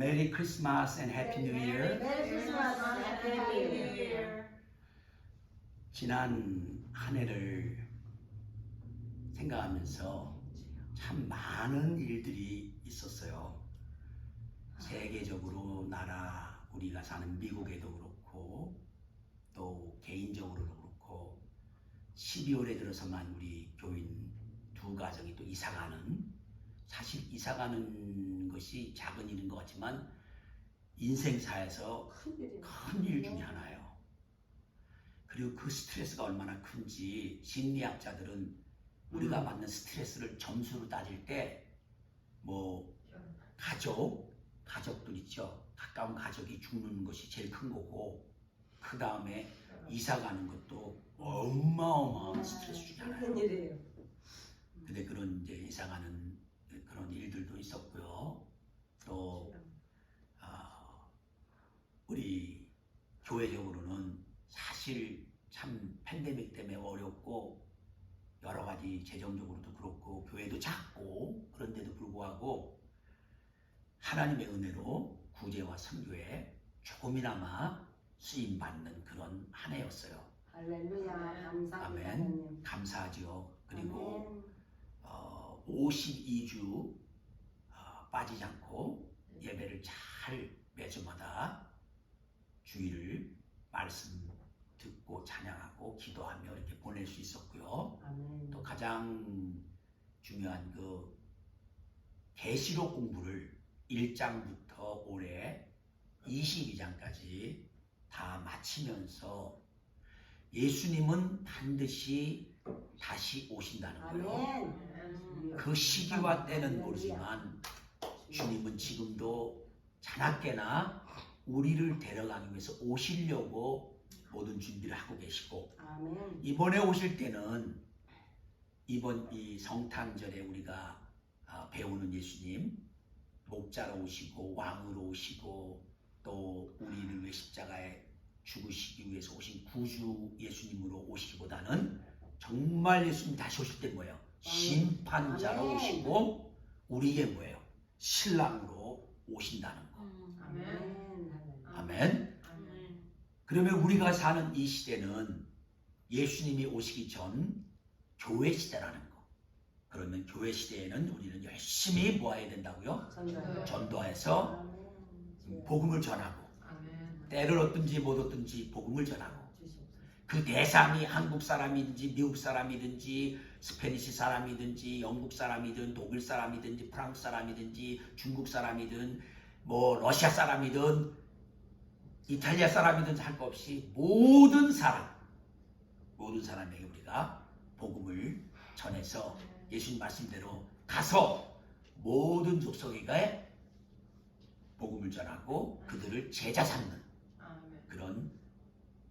Merry Christmas and Happy New Year. Merry Christmas and Happy New Year. 지난 한 해를 생각하면서 참 많은 일들이 있었어요. 세계적으로 우리가 사는 미국에도 그렇고 또 개인적으로도 그렇고 12월에 들어서만 우리 교인 두 가정이 또 이사가는, 사실 이사가는 것이 작은 일인 것 같지만 인생사에서 큰 일 중에 하나예요. 그리고 그 스트레스가 얼마나 큰지 심리학자들은 우리가 받는 스트레스를 점수로 따질 때 뭐 가족들 있죠. 가까운 가족이 죽는 것이 제일 큰 거고, 그 다음에 이사 가는 것도 어마어마한 스트레스 중에 하나예요. 근데 그런 이제 이사 가는 그런 일들도 있었고요. 또 우리 교회적으로는 사실 참 팬데믹 때문에 어렵고 여러 가지 재정적으로도 그렇고 교회도 작고, 그런데도 불구하고 하나님의 은혜로 구제와 선교에 조금이나마 쓰임 받는 그런 한 해였어요. 할렐루야. 감사합니다. 아멘. 감사하죠. 그리고 52주 빠지지 않고 예배를 잘 매주마다 주일을 말씀 듣고 찬양하고 기도하며 이렇게 보낼 수 있었고요. 아멘. 또 가장 중요한 그 계시록 공부를 1장부터 올해 22장까지 다 마치면서 예수님은 반드시 다시 오신다는 거예요. 아멘. 그 시기와 때는 모르지만 주님은 지금도 자나깨나 우리를 데려가기 위해서 오시려고 모든 준비를 하고 계시고, 아멘. 이번에 오실 때는 이번 이 성탄절에 우리가 배우는 예수님 목자로 오시고 왕으로 오시고 또 우리를 위해 십자가에 죽으시기 위해서 오신 구주 예수님으로 오시기보다는 정말 예수님 다시 오실 때 뭐예요? 심판자로 오시고 우리에게 뭐예요? 신랑으로 오신다는 거. 아멘. 그러면 우리가 사는 이 시대는 예수님이 오시기 전 교회 시대라는 거. 그러면 교회 시대에는 우리는 열심히 모아야 된다고요? 전도해서 복음을 전하고, 때를 얻든지 못 얻든지 복음을 전하고, 그 대상이 한국 사람이든지 미국 사람이든지 스페니시 사람이든지 영국 사람이든 독일 사람이든지 프랑스 사람이든지 중국 사람이든 뭐 러시아 사람이든 이탈리아 사람이든 할 것 없이 모든 사람에게 우리가 복음을 전해서 예수님 말씀대로 가서 모든 족속에게 복음을 전하고 그들을 제자 삼는 그런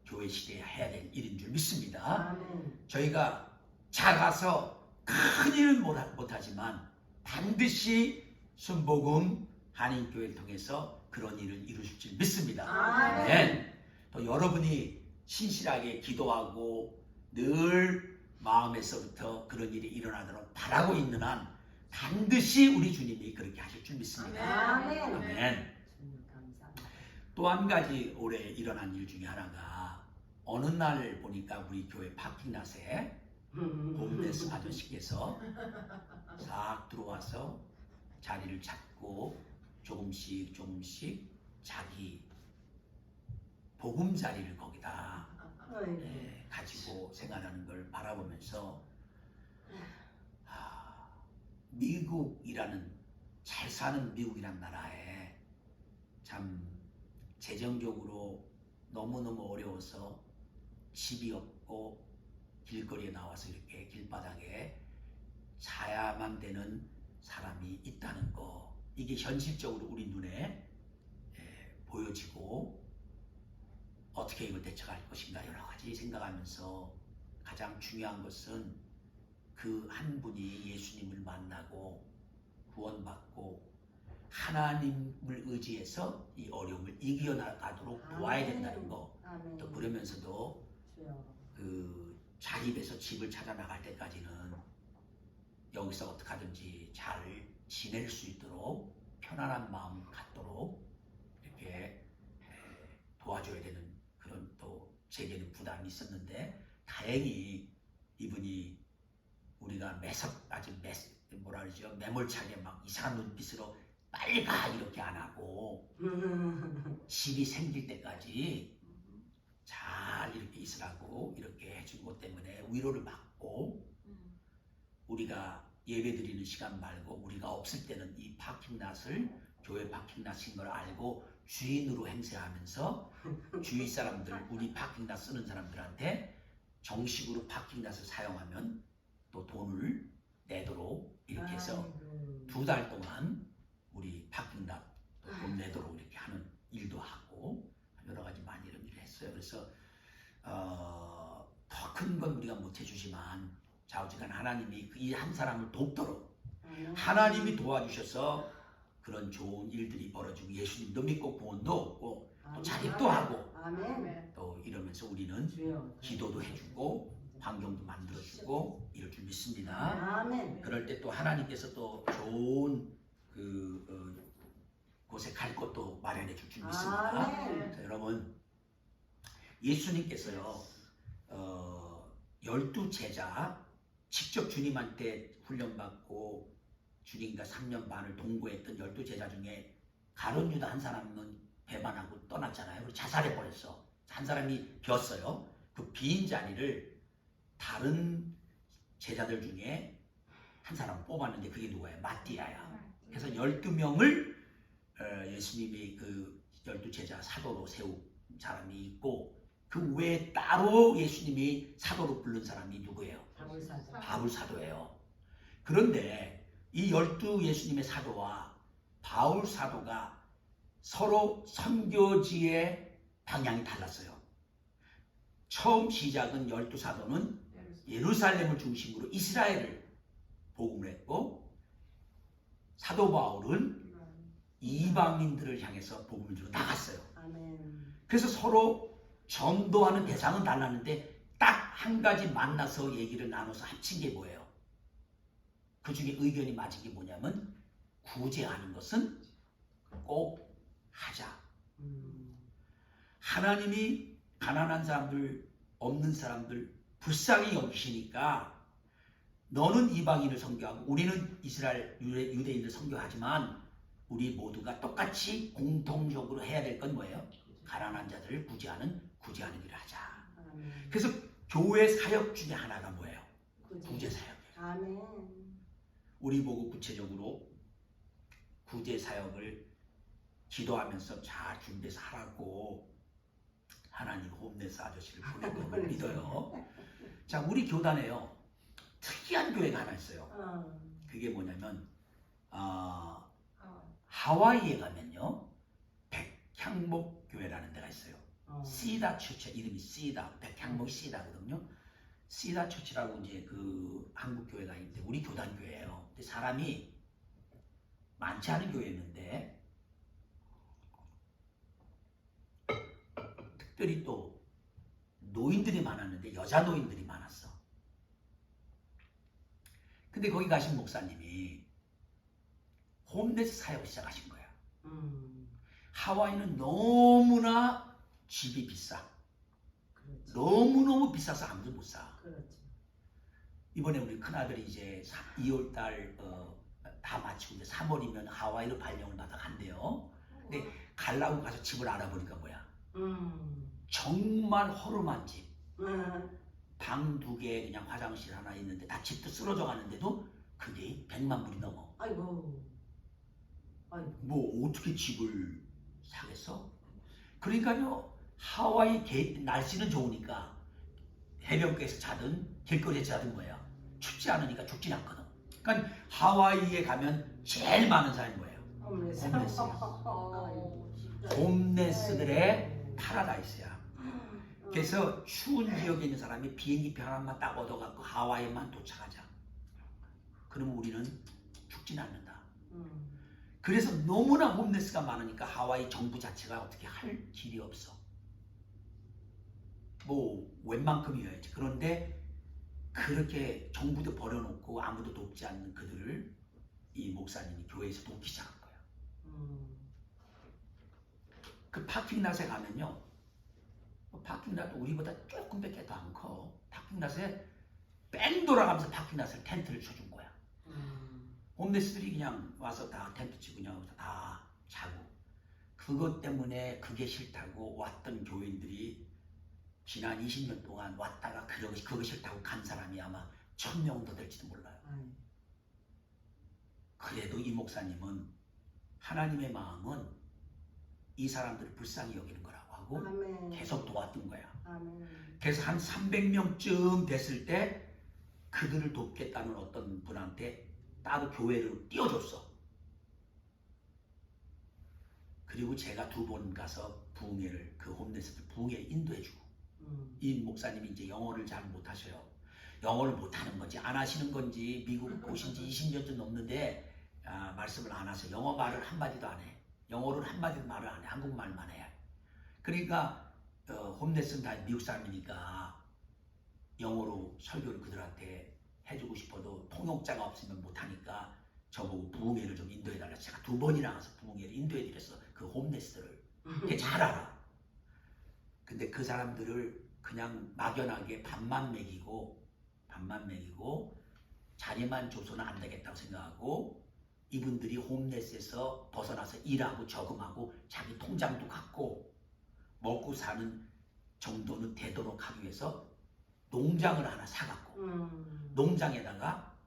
교회 시대에 해야 될 일인 줄 믿습니다. 저희가 작아서 큰 일은 못하지만 반드시 순복음 한인교회를 통해서 그런 일을 이루실 줄 믿습니다. 아멘. 또 여러분이 신실하게 기도하고 늘 마음에서부터 그런 일이 일어나도록 바라고 있는 한 반드시 우리 주님이 그렇게 하실 줄 믿습니다. 아멘. 또 한 가지 올해 일어난 일 중에 하나가, 어느 날 보니까 우리 교회 파킹랏에 홈레스 아저씨께서 싹 들어와서 자리를 잡고 조금씩 자기 복음 자리를 거기다 가지고 생활하는 걸 바라보면서 미국이라는, 잘 사는 미국이란 나라에 참 재정적으로 너무너무 어려워서 집이 없고 길거리에 나와서 이렇게 길바닥에 자야만 되는 사람이 있다는 거, 이게 현실적으로 우리 눈에 보여지고 어떻게 이걸 대처할 것인가 여러 가지 생각하면서, 가장 중요한 것은 그 한 분이 예수님을 만나고 구원받고 하나님을 의지해서 이 어려움을 이겨나가도록 도와야 된다는 거. 또 그러면서도 그 자기 집에서 집을 찾아 나갈 때까지는 여기서 어떻게 하든지 잘 지낼 수 있도록 편안한 마음 갖도록 이렇게 도와줘야 되는 그런 또 제게는 부담이 있었는데 다행히 이분이 우리가 아주 뭐라 그러죠? 매몰차게 막 이상한 눈빛으로 빨리 가 이렇게 안 하고 집이 생길 때까지 잘 이렇게 있으라고 이렇게 해준 것 때문에 위로를 받고 우리가 예배 드리는 시간 말고 우리가 없을 때는 이 파킹랏을 교회 파킹랏인 걸 알고 주인으로 행세하면서 주위 사람들 우리 파킹랏 쓰는 사람들한테 정식으로 파킹랏을 사용하면 또 돈을 내도록 이렇게 해서 2달 동안 우리 파킹랏 돈 내도록 이렇게 하는 일도 하고 여러 가지 많이 이런 일을 했어요. 그래서 더 큰 건 우리가 못 해주지만 좌우지간 하나님이 이 한 사람을 돕도록 하나님이 도와주셔서 그런 좋은 일들이 벌어지고 예수님도 믿고 구원도 얻고 또 자립도 하고 아멘. 또 이러면서 우리는 기도도 해주고 환경도 만들어주고 이럴 줄 믿습니다. 아멘. 그럴 때 또 하나님께서 또 좋은 곳에 갈 곳도 마련해 줄 줄 믿습니다. 아멘. 자, 여러분 예수님께서요 12제자 직접 주님한테 훈련받고 주님과 3년 반을 동거했던 12제자 중에 가룟 유다 한 사람은 배반하고 떠났잖아요. 그리고 자살해버렸어. 한 사람이 비었어요. 그 빈 자리를 다른 제자들 중에 한 사람 뽑았는데 그게 누구예요? 마띠아야. 그래서 12명을 예수님이 그 12제자 사도로 세운 사람이 있고 그 외에 따로 예수님이 사도로 부른 사람이 누구예요? 바울 사도예요. 그런데 이 12 예수님의 사도와 바울 사도가 서로 선교지의 방향이 달랐어요. 처음 시작은 12 사도는 예루살렘을 중심으로 이스라엘을 복음을 했고 사도 바울은 이방인들을 향해서 복음을 주러 나갔어요. 아멘. 그래서 서로 전도하는 대상은 달랐는데 딱 한 가지 만나서 얘기를 나눠서 합친 게 뭐예요? 그 중에 의견이 맞은 게 뭐냐면 구제하는 것은 꼭 하자. 하나님이 가난한 사람들, 없는 사람들 불쌍히 여기시니까 너는 이방인을 선교하고 우리는 이스라엘 유대인을 선교하지만 우리 모두가 똑같이 공통적으로 해야 될 건 뭐예요? 가난한 자들을 구제하는 일을 하자. 아멘. 그래서 교회 사역 중에 하나가 뭐예요? 구제 사역이에요. 아멘. 우리 보고 구체적으로 구제 사역을 기도하면서 잘 준비해서 하라고 하나님 홈네스 아저씨를 보낸 걸 믿어요. 자, 우리 교단에요 특이한 교회가 하나 있어요. 그게 뭐냐면 하와이에 가면요 백향목 교회라는 데가 있어요. 시다 처치, 이름이 시다, 백향목 시다거든요. 시다 처치라고 이제 그 한국 교회가 있는데 우리 교단 교회예요. 근데 사람이 많지 않은 교회였는데 특별히 또 노인들이 많았는데 여자 노인들이 많았어. 근데 거기 가신 목사님이 홈레스 사역을 시작하신 거야. 하와이는 너무나 집이 비싸. 그렇지. 너무너무 비싸서 아무도 못 사. 그렇지. 이번에 우리 큰아들이 이제 2월달 다 마치고 이제 3월이면 하와이로 발령을 받아 간대요. 근데 가려고 가서 집을 알아보니까 뭐야? 정말 허름한 집. 방 2개 그냥 화장실 하나 있는데 다 집도 쓰러져 가는데도 그게 100만 불이 넘어. 아이고. 뭐 어떻게 집을 사겠어? 그러니까요 하와이 날씨는 좋으니까 해변가에서 자든 길거리에서 자든 뭐야 춥지 않으니까 죽진 않거든. 그러니까 하와이에 가면 제일 많은 사람이 뭐예요? 홈레스들의 파라다이스야. 그래서 추운 지역에 있는 사람이 비행기표 하나만 딱 얻어갖고 하와이만 도착하자. 그러면 우리는 죽진 않는다. 그래서 너무나 홈레스가 많으니까 하와이 정부 자체가 어떻게 할 길이 없어. 뭐 웬만큼이어야지. 그런데 그렇게 정부도 버려놓고 아무도 돕지 않는 그들을 이 목사님이 교회에서 돕기 시작한 거야. 그 파킹랏에 가면요, 파킹랏도 우리보다 조금밖에 더 안 커. 파킹랏에 뺑 돌아가면서 파킹랏을 텐트를 쳐준 거야. 홈레스들이 그냥 와서 다 텐트 치고 그냥 다 자고. 그것 때문에 그게 싫다고 왔던 교인들이 지난 20년 동안 왔다가 그거 싫다고 간 사람이 아마 1000명 더 될지도 몰라요. 그래도 이 목사님은 하나님의 마음은 이 사람들을 불쌍히 여기는 거라고 하고 아멘. 계속 도왔던 거야. 아멘. 그래서 한 300명쯤 됐을 때 그들을 돕겠다는 어떤 분한테 따로 교회를 띄워줬어. 그리고 제가 2번 가서 부흥회를, 그 홈레스들 부흥회 인도해주고, 이 목사님이 이제 영어를 잘 못하셔요. 영어를 못하는 건지 안 하시는 건지 미국 오신 지 20년쯤 넘는데 말씀을 안 하세요. 영어 말을 한마디도 안 해. 영어를 한마디도 말을 안 해. 한국말만 해. 그러니까 홈레스는 다 미국 사람이니까 영어로 설교를 그들한테 해주고 싶어도 통역자가 없으면 못하니까 저보고 부흥회를 좀 인도해달라. 제가 2번이나 가서 부흥회를 인도해드렸어. 그 홈레스를. 걔 잘 알아. 근데 그 사람들을 그냥 막연하게 밥만 먹이고 자리만 줘서는 안 되겠다고 생각하고, 이분들이 홈레스에서 벗어나서 일하고 저금하고 자기 통장도 갖고 먹고 사는 정도는 되도록 하기 위해서 농장을 하나 사갖고 농장에다가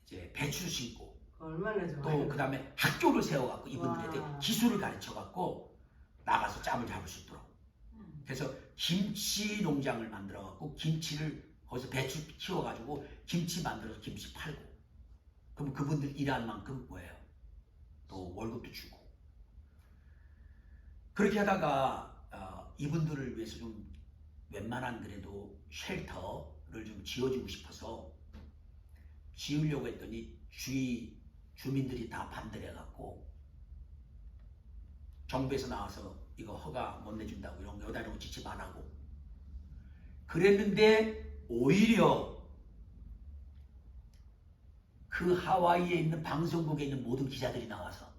이제 배추 심고 얼마나 또 좋아요. 그 다음에 학교를 세워갖고 이분들한테 와. 기술을 가르쳐갖고 나가서 짬을 잡을 수 있도록. 그래서 김치 농장을 만들어갖고 김치를 거기서 배추 키워가지고 김치 만들어서 김치 팔고, 그럼 그분들 일한 만큼 뭐예요? 또 월급도 주고. 그렇게 하다가 이분들을 위해서 좀 웬만한 그래도 쉘터를 좀 지어주고 싶어서 지으려고 했더니 주위 주민들이 다 반대를 해갖고 정부에서 나와서 이거 허가 못 내준다고 이런 거 여기다 놓고 지침 안 하고 그랬는데, 오히려 그 하와이에 있는 방송국에 있는 모든 기자들이 나와서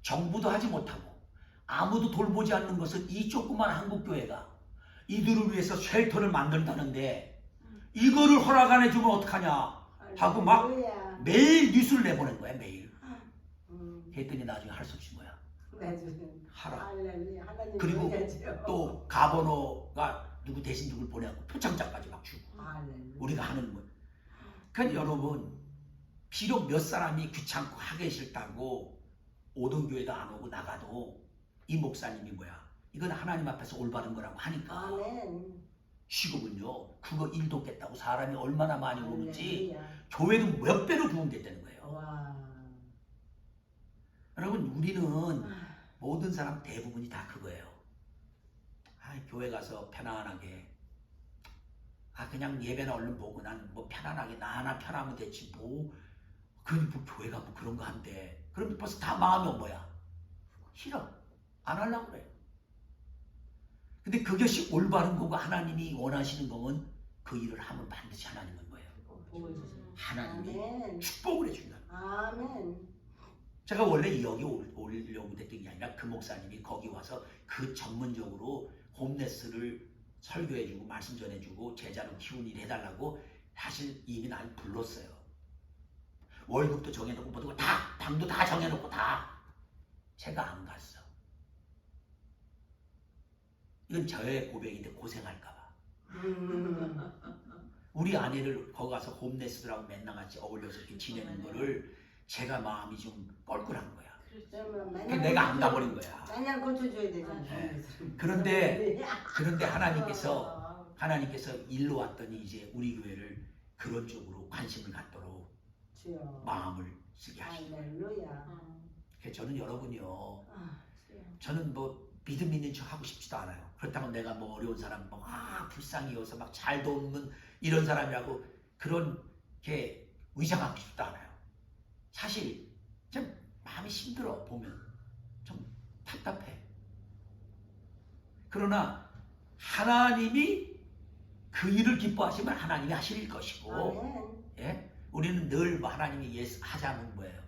정부도 하지 못하고 아무도 돌보지 않는 것을 이 조그만 한국교회가 이들을 위해서 쉘터를 만든다는데 이거를 허락 안 해주면 어떡하냐 하고 막 할렐루야. 매일 뉴스를 내보낸 거야. 매일. 했더니 나중에 할 수 없이 뭐야, 나중에 하라. 할렐루야. 하나님 그리고 보내야죠. 또 가버너가 누구 대신 누굴 보내갖고 표창장까지 막 주고 할렐루야. 우리가 하는 거. 그러니까 여러분, 비록 몇 사람이 귀찮고 하기 싫다고 오던 교회도 안 오고 나가도 이 목사님이 뭐야, 이건 하나님 앞에서 올바른 거라고 하니까 아멘. 지금은요 그거 일 돕겠다고 사람이 얼마나 많이 오는지 할렐루야. 교회는 몇 배로 부흥됐다는 거예요. 와. 여러분, 우리는 모든 사람 대부분이 다 그거예요. 교회 가서 편안하게 그냥 예배나 얼른 보고 난 뭐 편안하게 나 하나 편하면 됐지 뭐 교회가 뭐 그런 거 한대. 그럼 벌써 다 마음이 뭐야? 싫어. 안 하려고 그래. 근데 그것이 올바른 거고 하나님이 원하시는 거면 그 일을 하면 반드시 하나님은 뭐예요? 보여주세요. 하나님이 아멘. 축복을 해준다. 아멘. 제가 원래 여기 오려고 됐던 게 아니라 그 목사님이 거기 와서 그 전문적으로 홈레스를 설교해주고 말씀 전해주고 제자로 키운 일 해달라고 사실 이미 날 불렀어요. 월급도 정해놓고 뭐고 다 방도 다 정해놓고 다. 제가 안 갔어. 이건 저의 고백인데 고생할까봐. 우리 아내를 거기 가서 홈레스들하고 맨날 같이 어울려서 이렇게 지내는 거를 제가 마음이 좀 껄끄한 거야. 그러니까 내가 안 가버린 거야. 맨날 고쳐줘야 되잖아. 네. 그런데 하나님께서 일로 왔더니 이제 우리 교회를 그런 쪽으로 관심을 갖도록 주여. 마음을 쓰게 하시는 거예요. 할렐루야. 그래서 저는 여러분이요, 주여. 저는 뭐 믿음 있는 척 하고 싶지도 않아요. 그렇다고 내가 뭐 어려운 사람 불쌍히 여서 막 잘 돕는 이런 사람이라고 그렇게 위장하고 싶지도 않아요. 사실 좀 마음이 힘들어. 보면 좀 답답해. 그러나 하나님이 그 일을 기뻐하시면 하나님이 하실 것이고, 아멘. 예? 우리는 늘 뭐 하나님이 예수 하자면 뭐예요?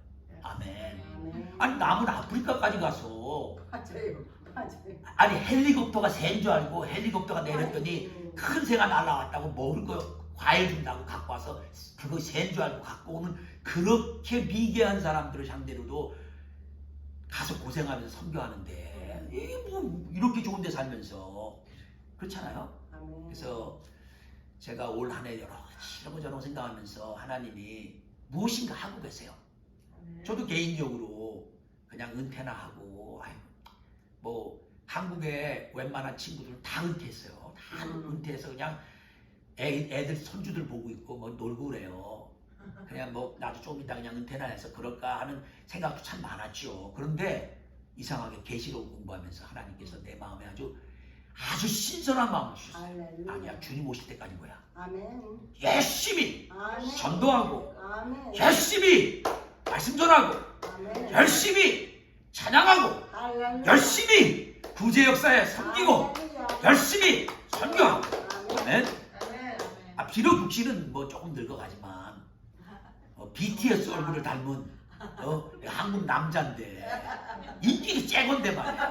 아멘. 아멘. 아니 남은 아프리카까지 가서 맞아요. 맞아요. 아니 헬리콥터가 새인 줄 알고 헬리콥터가 내렸더니 큰 새가 날아왔다고 먹을 거 과일 준다고 갖고 와서 그거 새인 줄 알고 갖고 오는 그렇게 미개한 사람들을 상대로도 가서 고생하면서 선교하는데 이게 뭐 이렇게 좋은 데 살면서 그렇잖아요. 아멘. 그래서 제가 올 한 해 여러 가지 이런저런 생각하면서 하나님이 무엇인가 하고 계세요. 저도 개인적으로 그냥 은퇴나 하고 뭐 한국에 웬만한 친구들 다 은퇴했어요. 다 은퇴해서 그냥 애들 손주들 보고 있고 뭐 놀고 그래요. 그냥 뭐 나도 좀 이따 그냥 은퇴나 해서 그럴까 하는 생각도 참 많았죠. 그런데 이상하게 계시록 공부하면서 하나님께서 내 마음에 아주 신선한 마음을 주셨어요. 할렐루야. 아니야, 주님 오실 때까지 뭐야? 아멘. 열심히 아멘. 전도하고 아멘. 열심히 말씀 전하고 아멘. 열심히 찬양하고 할렐루야. 열심히 구제 역사에 섬기고 할렐루야. 열심히 선교하고 아멘. 아멘. 비록 육신은 뭐 조금 늙어가지만 BTS 얼굴을 닮은 한국 남자인데 인기가 째건데 말이야.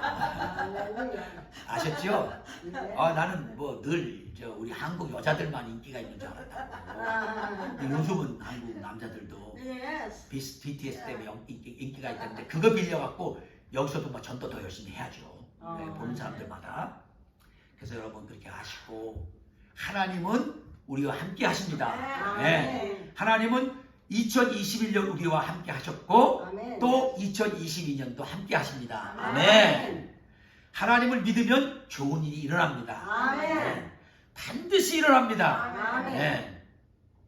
할렐루야. 아셨죠? 네. 나는 뭐 늘 우리 한국 여자들만 인기가 있는 줄 알았다고. 근데 요즘은 한국 남자들도 BTS 때문에 인기가 있다는데 그거 빌려갖고 여기서도 뭐 전도 더 열심히 해야죠. 네, 보는 사람들마다. 그래서 여러분 그렇게 하시고 하나님은 우리와 함께 하십니다. 네. 하나님은 2021년 우리와 함께 하셨고 아멘. 또 2022년도 함께 하십니다. 아멘. 아멘. 하나님을 믿으면 좋은 일이 일어납니다. 아멘. 네. 반드시 일어납니다. 아멘. 네.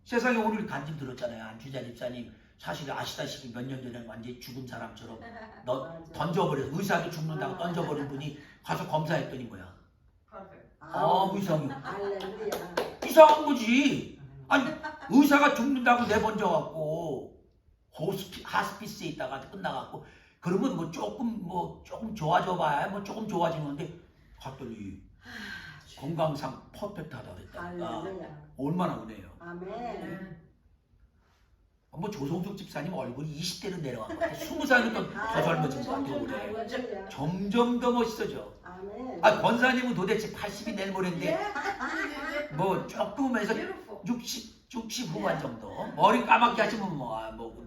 세상에 오늘 간증 들었잖아요. 안주자 집사님 사실 아시다시피 몇 년 전에 완전히 죽은 사람처럼 맞아. 던져버려. 의사도 죽는다고 던져버린 분이 가서 검사했더니 뭐야? 이상해. 할렐루야. 이상한 거지. 아니 의사가 죽는다고 내번져갖고 하스피스에 있다가 끝나갖고 그러면 뭐 조금 좋아져봐야 뭐 조금 좋아지는데 갔더니 건강상 퍼펙트하다 그랬다니까. 할렐루야. 얼마나 은혜요. 아멘. 뭐 조성숙 집사님 얼굴이 20대로 내려간 것 같아. 20살부터 더 젊어진 것 같아요. 그래. 할렐루야. 점점 더 멋있어져. 아멘. 권사님은 도대체 80이 내일 모레인데 뭐 조금해서 60 후반 정도. 머리 까맣게 하시면 모르죠.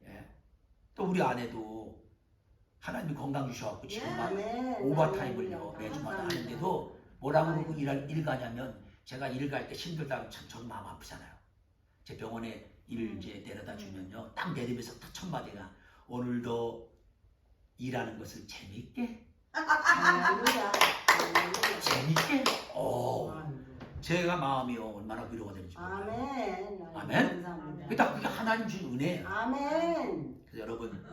예. 또 우리 아내도 하나님이 건강 주셔갖고 지금 막 아멘. 오버타임을요 매주마다 하는데도 뭐라고 그러고 일 가냐면 제가 일 갈 때 힘들다고 참 저는 마음 아프잖아요. 제 병원에 일 이제 내려다 주면요 딱 내리면서 딱 첫 마디가 오늘도 일하는 것을 재밌게 할렐루야. 재밌게 제가 마음이 얼마나 위로가 되는지 몰라요. 아멘. 아멘. 감사합니다. 그러니까 그게 하나님 주신 은혜예요. 아멘. 그래서 여러분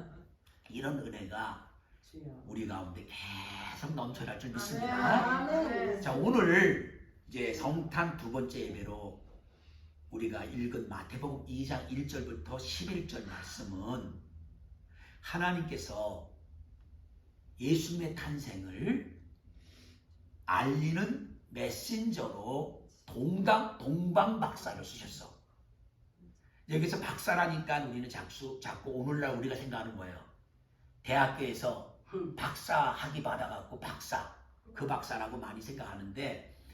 이런 은혜가 주여. 우리 가운데 계속 넘쳐날 줄 믿습니다. 아멘. 자, 오늘 이제 성탄 두 번째 예배로 우리가 읽은 마태복음 2장 1절부터 11절 말씀은 하나님께서 예수님의 탄생을 알리는 메신저로 동방박사를 쓰셨어. 여기서 박사라니까 우리는 자꾸 오늘날 우리가 생각하는 거예요. 대학교에서 박사 학위 받아갖고 그 박사라고 많이 생각하는데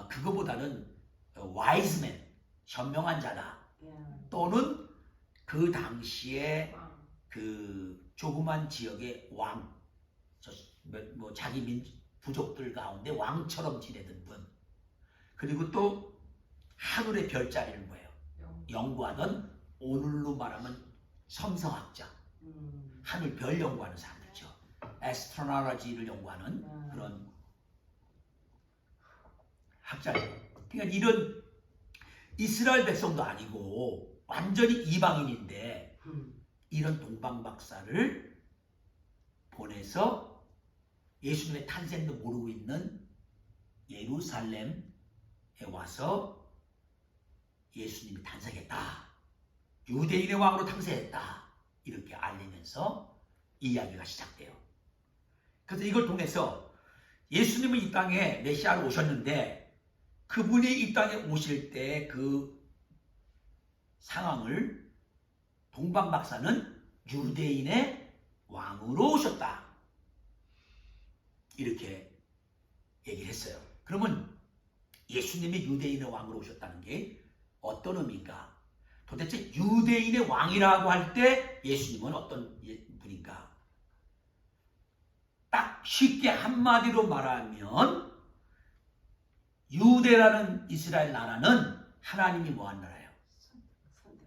그거보다는 와이즈맨, 현명한 자다. 또는 그 당시에 그 조그만 지역의 왕, 자기 부족들 가운데 왕처럼 지내던 분, 그리고 또 하늘의 별자리를 뭐예요? 연구하던 오늘로 말하면 섬성학자, 하늘 별 연구하는 사람들이죠. 애스트로놀로지를 연구하는 그런 학자예요. 그러니까 이런 이스라엘 백성도 아니고 완전히 이방인인데 이런 동방박사를 보내서 예수님의 탄생도 모르고 있는 예루살렘에 와서 예수님이 탄생했다. 유대인의 왕으로 탄생했다. 이렇게 알리면서 이야기가 시작돼요. 그래서 이걸 통해서 예수님은 이 땅에 메시아로 오셨는데 그분이 이 땅에 오실 때 그 상황을 동방박사는 유대인의 왕으로 오셨다. 이렇게 얘기를 했어요. 그러면 예수님이 유대인의 왕으로 오셨다는 게 어떤 의미인가? 도대체 유대인의 왕이라고 할 때 예수님은 어떤 분인가? 딱 쉽게 한마디로 말하면 유대라는 이스라엘 나라는 하나님이 뭐한 나라예요?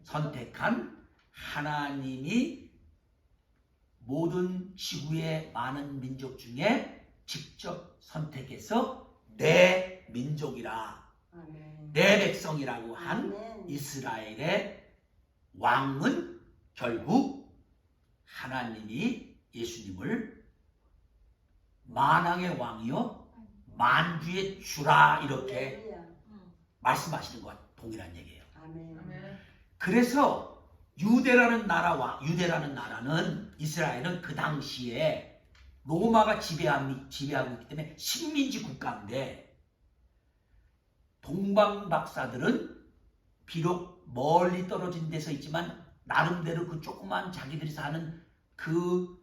선택한 하나님이 모든 지구의 많은 민족 중에 직접 선택해서 내 민족이라 아멘. 내 백성이라고 한 아멘. 이스라엘의 왕은 결국 하나님이 예수님을 만왕의 왕이요 만주의 주라 이렇게 할렐루야. 말씀하시는 것과 동일한 얘기예요. 아멘. 그래서 유대라는 나라는 이스라엘은 그 당시에 로마가 지배하고 있기 때문에 식민지 국가인데 동방 박사들은 비록 멀리 떨어진 데서 있지만 나름대로 그 조그만 자기들이 사는 그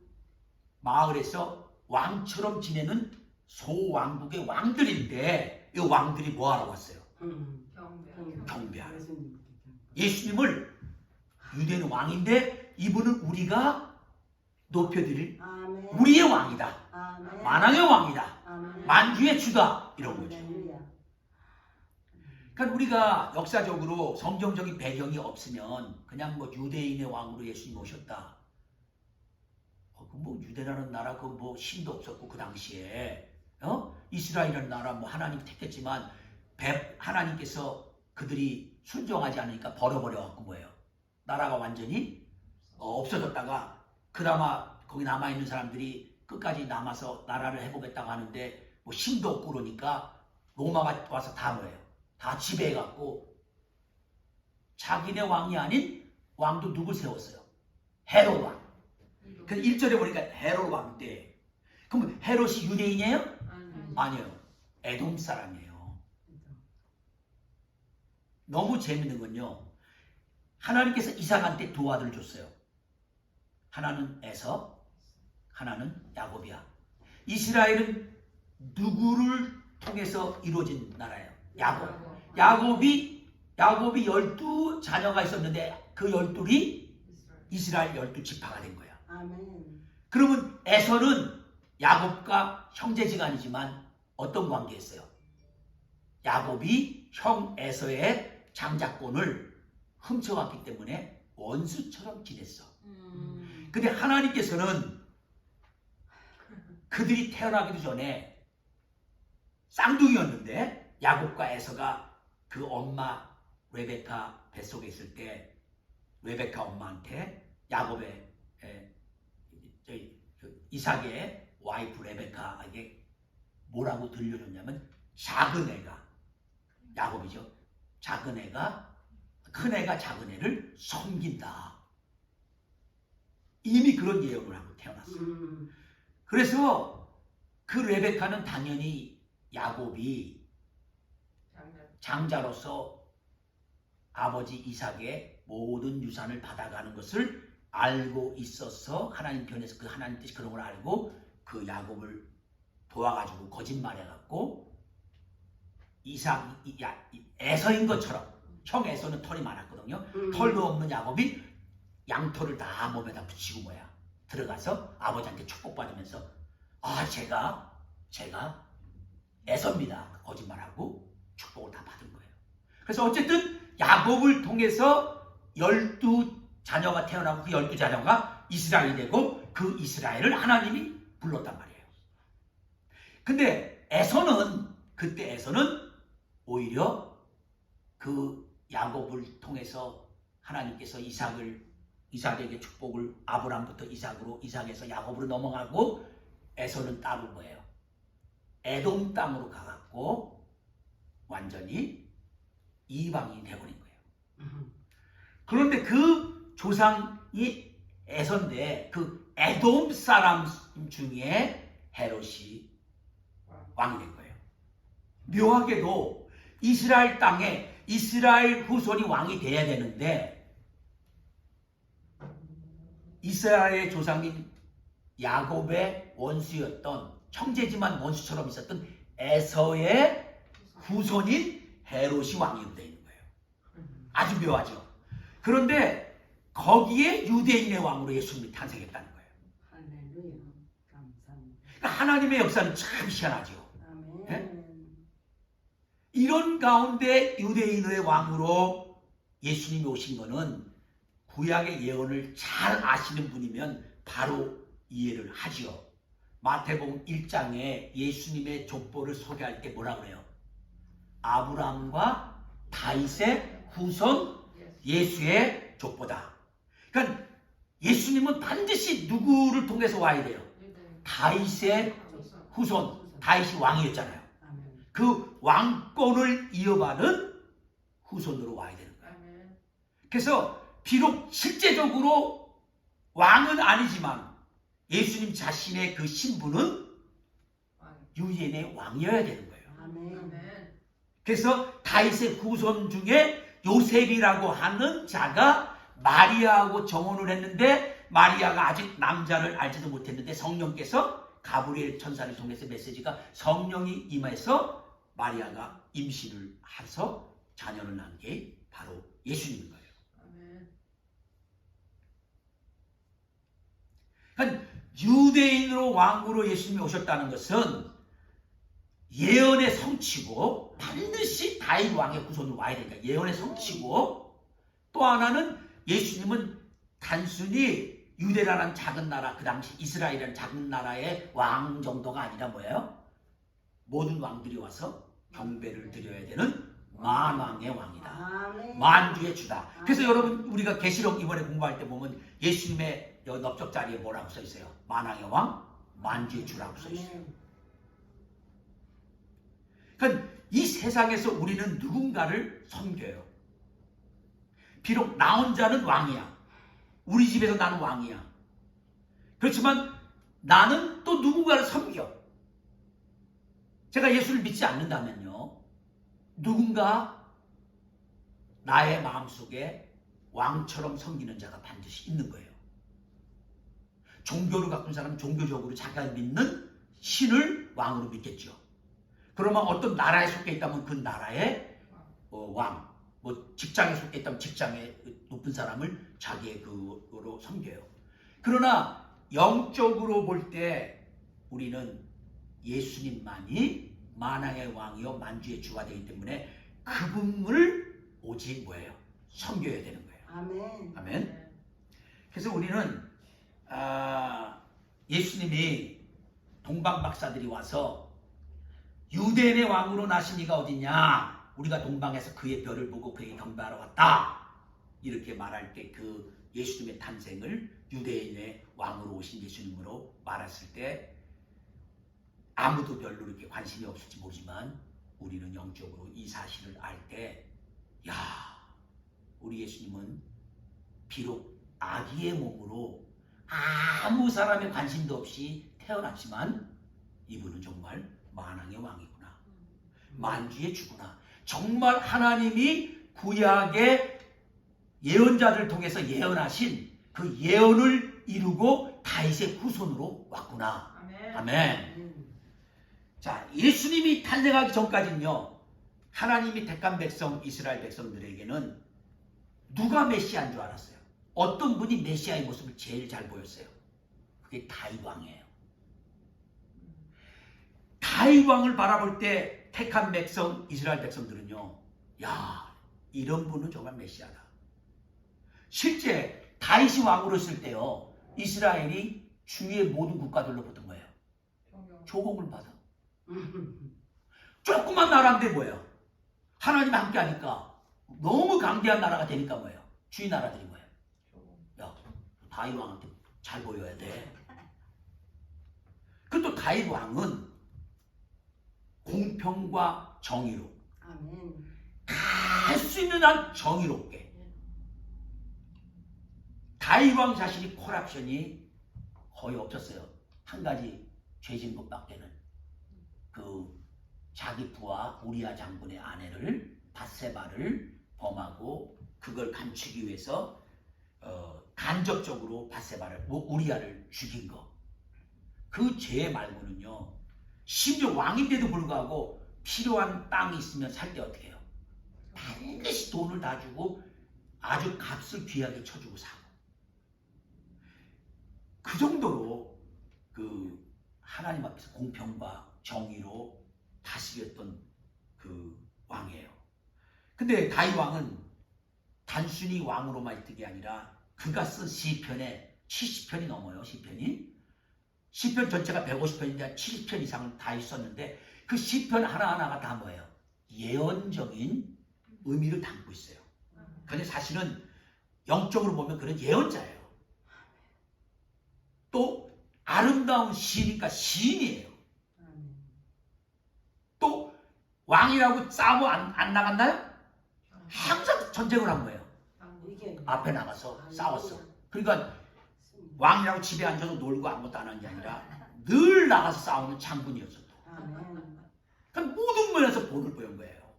마을에서 왕처럼 지내는 소왕국의 왕들인데 이 왕들이 뭐하러 왔어요? 경배하러. 예수님을 유대는 왕인데 이분은 우리가 높여드릴 아멘. 우리의 왕이다. 아멘. 만왕의 왕이다. 아멘. 만주의 주다. 이런 거죠. 할렐루야. 그러니까 우리가 역사적으로 성경적인 배경이 없으면 그냥 뭐 유대인의 왕으로 예수님 오셨다. 그 뭐 유대라는 나라 그 뭐 힘도 없었고 그 당시에 이스라엘이라는 나라 뭐 하나님 택했지만 하나님께서 그들이 순종하지 않으니까 버려버려 갖고 뭐예요? 나라가 완전히 없어졌다가 그나마 거기 남아 있는 사람들이 끝까지 남아서 나라를 해보겠다고 하는데 뭐 힘도 없고 그러니까 로마가 와서 다 뭐예요? 다 지배해갖고 자기네 왕이 아닌 왕도 누굴 세웠어요? 헤롯 왕. 그 1절에 보니까 헤롯 왕인데 그럼 헤롯이 유대인이에요? 아니에요. 에돔 사람이에요. 너무 재밌는 건요. 하나님께서 이삭한테 두 아들을 줬어요. 하나는 에서, 하나는 야곱이야. 이스라엘은 누구를 통해서 이루어진 나라예요? 야곱. 야곱이 12자녀가 있었는데 그 12이 이스라엘 12지파가 된 거야. 아멘. 그러면 에서는 야곱과 형제지간이지만 어떤 관계였어요? 야곱이 형 에서의 장자권을 훔쳐갔기 때문에 원수처럼 지냈어. 근데 하나님께서는 그들이 태어나기도 전에 쌍둥이였는데 야곱과 에서가 그 엄마 레베카 뱃속에 있을 때 레베카 엄마한테 야곱의 이삭의 와이프 레베카에게 뭐라고 들려줬냐면 작은 애가 야곱이죠. 작은 애가 큰 애가 작은 애를 섬긴다. 이미 그런 예언을 하고 태어났어요. 그래서 그 레베카는 당연히 야곱이 장자로서 아버지 이삭의 모든 유산을 받아가는 것을 알고 있어서 하나님 편에서 그 하나님 뜻이 그런 걸 알고 그 야곱을 도와가지고 거짓말해갖고 에서인 것처럼 형 에서는 털이 많았거든요. 털도 없는 야곱이 양털을 다 몸에다 붙이고 뭐야 들어가서 아버지한테 축복받으면서 제가 에서입니다. 거짓말하고 축복을 다 받은 거예요. 그래서 어쨌든 야곱을 통해서 12자녀가 태어나고 그 12자녀가 이스라엘이 되고 그 이스라엘을 하나님이 불렀단 말이에요. 근데 그때 에서는 오히려 그 야곱을 통해서 하나님께서 이삭에게 축복을 아브람부터 이삭에서 야곱으로 넘어가고 에서는 따로 뭐예요? 에돔 땅으로 가갖고 완전히 이방인이 되어버린 거예요. 그런데 그 조상이 에서인데 그 에돔 사람 중에 헤롯이 왕이 된 거예요. 묘하게도 이스라엘 땅에 이스라엘 후손이 왕이 돼야 되는데 이스라엘의 조상인 야곱의 원수였던 형제지만 원수처럼 있었던 에서의 후손인 헤롯이 왕이 되어 있는 거예요. 아주 묘하죠. 그런데 거기에 유대인의 왕으로 예수님이 탄생했다는 거예요. 할렐루야. 감사합니다. 그러니까 하나님의 역사는 참 희한하죠. 아멘. 네? 이런 가운데 유대인의 왕으로 예수님이 오신 거는 구약의 예언을 잘 아시는 분이면 바로 이해를 하지요. 마태복음 1장에 예수님의 족보를 소개할 때 뭐라 그래요? 아브라함과 다윗의 후손 예수의 족보다. 그러니까 예수님은 반드시 누구를 통해서 와야 돼요? 다윗의 후손, 다윗이 왕이었잖아요. 아멘. 그 왕권을 이어받은 후손으로 와야 되는 거예요. 그래서 비록 실제적으로 왕은 아니지만 예수님 자신의 그 신분은 유대인의 왕이어야 되는 거예요. 아멘. 그래서 다윗의 후손 중에 요셉이라고 하는 자가 마리아하고 정혼을 했는데 마리아가 아직 남자를 알지도 못했는데 성령께서 가브리엘 천사를 통해서 메시지가 성령이 임해서 마리아가 임신을 해서 자녀를 낳은 게 바로 예수님인 거예요. 그러니까 유대인으로 왕으로 예수님이 오셨다는 것은 예언의 성취고 반드시 다윗 왕의 후손으로 와야 되니까 예언의 성취고 또 하나는 예수님은 단순히 유대라는 작은 나라 그 당시 이스라엘이라는 작은 나라의 왕 정도가 아니라 뭐예요? 모든 왕들이 와서 경배를 드려야 되는 만왕의 왕이다. 아멘. 만주의 주다. 그래서 여러분 우리가 계시록 이번에 공부할 때 보면 예수님의 여기 넓적 자리에 뭐라고 써 있어요? 만왕의 왕, 만주의 주라고 써 있어요. 아멘. 그러니까 이 세상에서 우리는 누군가를 섬겨요. 비록 나 혼자는 왕이야. 우리 집에서 나는 왕이야. 그렇지만 나는 또 누군가를 섬겨. 제가 예수를 믿지 않는다면요. 누군가 나의 마음속에 왕처럼 섬기는 자가 반드시 있는 거예요. 종교를 갖춘 사람은 종교적으로 자기가 믿는 신을 왕으로 믿겠죠. 그러면 어떤 나라에 속해 있다면 그 나라의 왕, 뭐 직장에 속해 있다면 직장의 높은 사람을 자기의 그로 섬겨요. 그러나 영적으로 볼 때 우리는 예수님만이 만왕의 왕이요 만주의 주가 되기 때문에 그분을 오직 뭐예요? 섬겨야 되는 거예요. 아멘. 아멘. 그래서 우리는 예수님이 동방 박사들이 와서 유대인의 왕으로 나신 이가 어디냐? 우리가 동방에서 그의 별을 보고 그에게 경배하러 왔다. 이렇게 말할 때 그 예수님의 탄생을 유대인의 왕으로 오신 예수님으로 말했을 때 아무도 별로 이렇게 관심이 없을지 모르지만 우리는 영적으로 이 사실을 알 때 야, 우리 예수님은 비록 아기의 몸으로 아무 사람의 관심도 없이 태어났지만 이분은 정말 만왕의 왕이구나. 만주의 주구나. 정말 하나님이 구약의 예언자들을 통해서 예언하신 그 예언을 이루고 다윗의 후손으로 왔구나. 아멘. 아멘. 자, 예수님이 탄생하기 전까지는요. 하나님이 택한 백성 이스라엘 백성들에게는 누가 메시아인 줄 알았어요. 어떤 분이 메시아의 모습을 제일 잘 보였어요. 그게 다윗 왕이에요. 다윗 왕을 바라볼 때 택한 백성 이스라엘 백성들은요. 야, 이런 분은 정말 메시아다. 실제 다윗이 왕으로 있을 때요. 이스라엘이 주위의 모든 국가들로 붙은 거예요. 조공을 받아. 조그만 나라인데 뭐예요? 하나님 함께 하니까 너무 강대한 나라가 되니까 뭐예요? 주위 나라들이 뭐예요? 야, 다윗 왕한테 잘 보여야 돼. 그리고 또 다윗 왕은 공평과 정의로 아멘. 할 수 있는 한 정의롭게 다윗 왕 자신이 콜옵션이 거의 없었어요. 한 가지 죄진 것밖에는 그 자기 부하 우리아 장군의 아내를 밧세바를 범하고 그걸 감추기 위해서 간접적으로 바세바를 우리아를 죽인 거. 그 죄 말고는요. 심지어 왕인데도 불구하고 필요한 땅이 있으면 살 때 어떻게 해요? 반드시 돈을 다 주고 아주 값을 귀하게 쳐주고 사고. 그 정도로 그 하나님 앞에서 공평과 정의로 다스렸던 그 왕이에요. 근데 다윗 왕은 단순히 왕으로만 있던 게 아니라 그가 쓴 시편에 70편이 넘어요. 시편 전체가 150편인데 70편 이상을 다 있었는데 그 시편 하나하나가 다 뭐예요? 예언적인 의미를 담고 있어요. 근데 사실은 영적으로 보면 그런 예언자예요. 또 아름다운 시니까 시인이에요. 또 왕이라고 싸워 안 나갔나요? 항상 전쟁을 한 거예요. 앞에 나가서 싸웠어. 그러니까 왕이라고 집에 앉아서 놀고 아무것도 안 한 게 아니라 늘 나가서 싸우는 장군이었어. 그러니까 모든 면에서 본을 보인 거예요.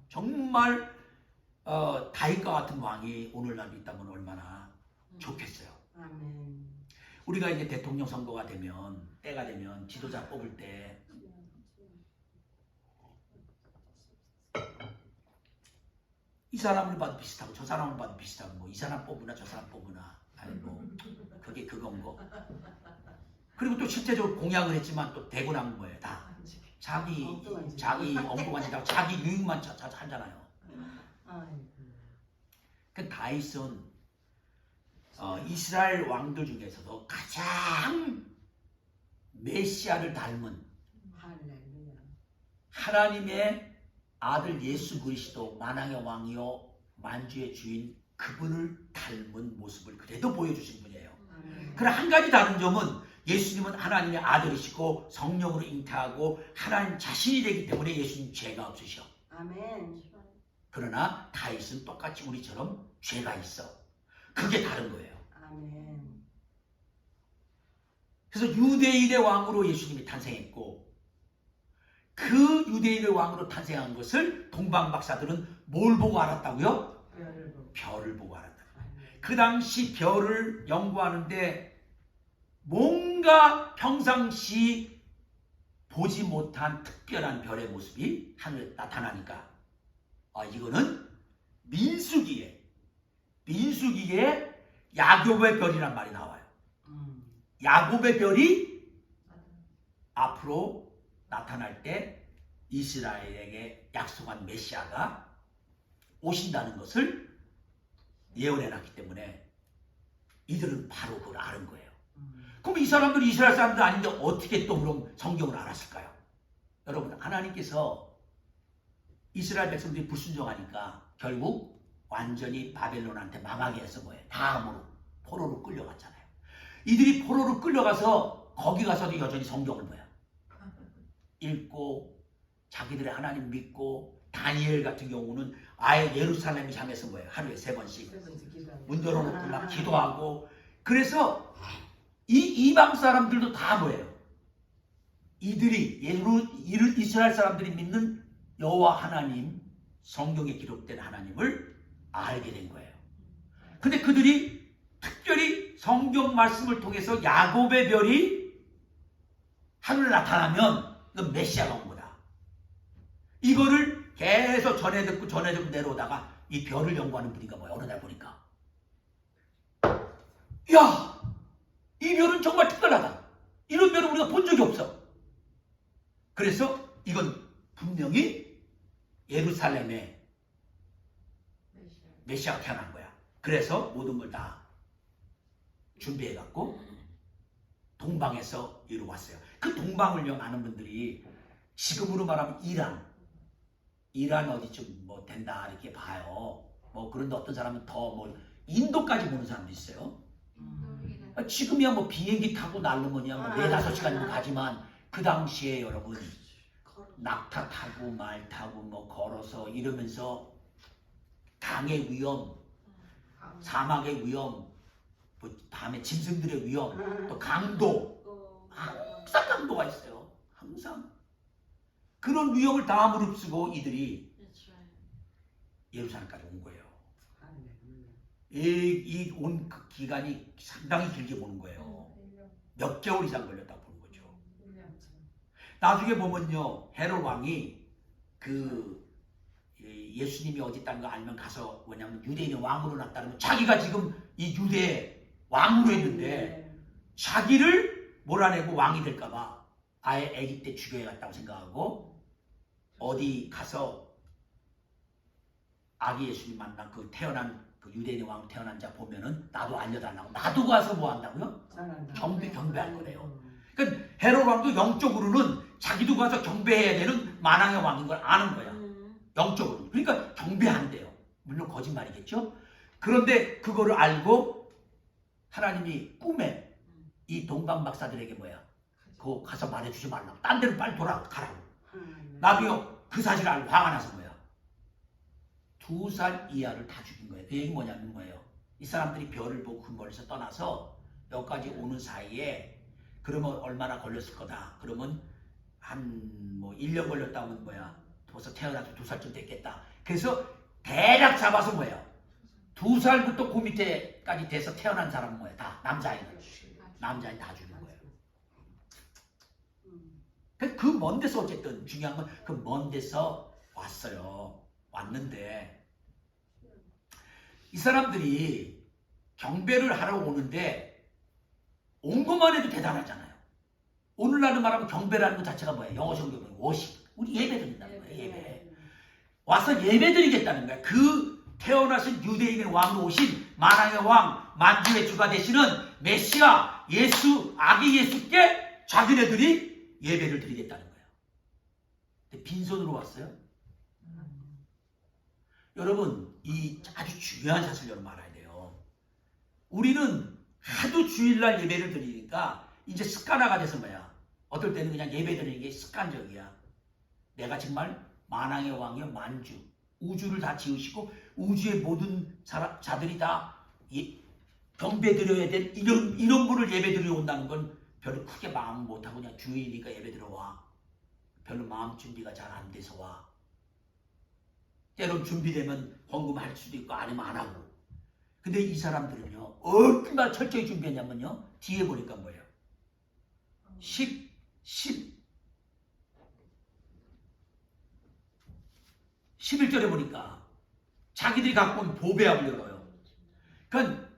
정말 다윗과 같은 왕이 오늘날 있다면 얼마나 좋겠어요. 우리가 이제 대통령 선거가 되면 때가 되면 지도자 뽑을 때 이 사람을 봐도 비슷하고 저 사람을 봐도 비슷하고 뭐 이 사람 뽑으나 저 사람 뽑으나 아니 뭐 그게 그건 거. 그리고 또 실제적으로 공약을 했지만 또 되고 난 거예요. 다 자기 엉뚱한 짓하고 자기 유익만 하잖아요. 그 다윗은 이스라엘 왕들 중에서도 가장 메시아를 닮은 하나님의 아들 예수 그리스도 만왕의 왕이요 만주의 주인 그분을 닮은 모습을 그래도 보여주신 분이에요. 그러나 한 가지 다른 점은 예수님은 하나님의 아들이시고 성령으로 잉태하고 하나님 자신이 되기 때문에 예수님 죄가 없으셔. 그러나 다윗은 똑같이 우리처럼 죄가 있어. 그게 다른 거예요. 그래서 유대인의 왕으로 예수님이 탄생했고 그 유대인의 왕으로 탄생한 것을 동방 박사들은 뭘 보고 알았다고요? 별을 보고 알았다. 그 당시 별을 연구하는데 뭔가 평상시 보지 못한 특별한 별의 모습이 하늘에 나타나니까 이거는 민수기에 야곱의 별이란 말이 나와요. 야곱의 별이 앞으로 나타날 때 이스라엘에게 약속한 메시아가 오신다는 것을 예언해놨기 때문에 이들은 바로 그걸 아는 거예요. 그럼 이 사람들이 이스라엘 사람들 아닌데 어떻게 또 그럼 성경을 알았을까요? 여러분 하나님께서 이스라엘 백성들이 불순종하니까 결국 완전히 바벨론한테 망하게 해서 뭐예요? 다음으로 포로로 끌려갔잖아요. 이들이 포로로 끌려가서 거기 가서도 여전히 성경을 뭐야? 읽고 자기들의 하나님 믿고 다니엘 같은 경우는 아예 예루살렘 향해서 뭐예요? 하루에 3번씩 문 열어놓고 막 기도하고 그래서 이 이방 사람들도 다 뭐예요? 이들이 이스라엘 사람들이 믿는 여호와 하나님 성경에 기록된 하나님을 알게 된 거예요. 근데 그들이 특별히 성경 말씀을 통해서 야곱의 별이 하늘에 나타나면 그건 메시아가 온 거다. 이거를 계속 전해 듣고 내려오다가 이 별을 연구하는 분이가 뭐야? 어느 날 보니까 야! 이 별은 정말 특별하다. 이런 별은 우리가 본 적이 없어. 그래서 이건 분명히 예루살렘에 메시아가 태어난 거야. 그래서 모든 걸 다 준비해갖고 동방에서 이루어왔어요. 그 동방을 아는 분들이 지금으로 말하면 이란 어디쯤 뭐 된다 이렇게 봐요. 뭐 그런데 어떤 사람은 더 뭐 인도까지 보는 사람도 있어요. 지금이야 뭐 비행기 타고 날르면이야 뭐 4-5시간 가지만 그 당시에 여러분 낙타 타고 말 타고 뭐 걸어서 이러면서 강의 위험, 사막의 위험, 뭐 밤에 짐승들의 위험, 또 강도, 항상 강도가 있어요. 항상 그런 위험을 다 무릅쓰고 이들이 예루살렘까지 온 거예요. 이 온 그 기간이 상당히 길게 보는 거예요. 몇 개월 이상 걸렸다고 보는 거죠. 나중에 보면요, 헤롯 왕이 그 예수님이 어디 있다는 거 알면 가서 뭐냐면 유대인의 왕으로 났다는 거, 자기가 지금 이 유대 왕으로 했는데 자기를 몰아내고 왕이 될까봐 아예 아기 때 죽여야겠다고 생각하고 어디 가서 아기 예수님 만난 그 태어난 그 유대인의 왕 태어난 자 보면은 나도 알려달라고, 나도 가서 뭐 한다고요? 경배할 거래요. 그러니까 헤롯 왕도 영적으로는 자기도 가서 경배해야 되는 만왕의 왕인 걸 아는 거야. 영적으로. 그러니까 경배한대요. 물론 거짓말이겠죠. 그런데 그거를 알고 하나님이 꿈에 이 동방 박사들에게 뭐야, 그거 가서 말해주지 말라고, 딴 데로 빨리 돌아가라고. 나중에 그 사실을 알고 화가 나서 뭐야, 2살 이하를 다 죽인 거예요. 그 얘기 뭐냐면 뭐예요, 이 사람들이 별을 보고 그 멀리서 떠나서 여기까지 오는 사이에 그러면 얼마나 걸렸을 거다. 그러면 한 뭐 1년 걸렸다 하면 뭐야, 벌써 태어나서 2살쯤 됐겠다. 그래서 대략 잡아서 뭐예요, 2살부터 그 밑에까지 돼서 태어난 사람은 뭐예요, 다 남자아이들 다 죽인 거예요. 그 먼 데서 어쨌든 중요한 건 그 먼 데서 왔어요. 왔는데 이 사람들이 경배를 하러 오는데 온 것만 해도 대단하잖아요. 오늘날은 말하면 경배라는 것 자체가 뭐예요? 영어 성경은 워십, 우리 예배 드린다는 거예요. 예배. 와서 예배 드리겠다는 거야. 그 태어나신 유대인의 왕으로 오신 만왕의 왕, 만주의 주가 되시는 메시아 예수, 아기 예수께 자기네들이 예배를 드리겠다는 거예요. 근데 빈손으로 왔어요? 여러분, 이 아주 중요한 사실을 여러분 알아야 돼요. 우리는 하도 주일날 예배를 드리니까 이제 습관화가 돼서 뭐야, 어떨 때는 그냥 예배 드리는 게 습관적이야. 내가 정말 만왕의 왕이요, 만주, 우주를 다 지으시고 우주의 모든 자들이 다 경배 드려야 될 이런 분을 예배 드리러 온다는 건 별로 크게 마음 못하고 그냥 주일이니까 예배 들어와. 별로 마음 준비가 잘 안 돼서 와. 때론 준비되면 헌금할 수도 있고 아니면 안 하고. 근데 이 사람들은요, 얼마나 철저히 준비했냐면요, 뒤에 보니까 뭐예요, 11절에 보니까 자기들이 갖고 온 보배압을 열어요. 그러니까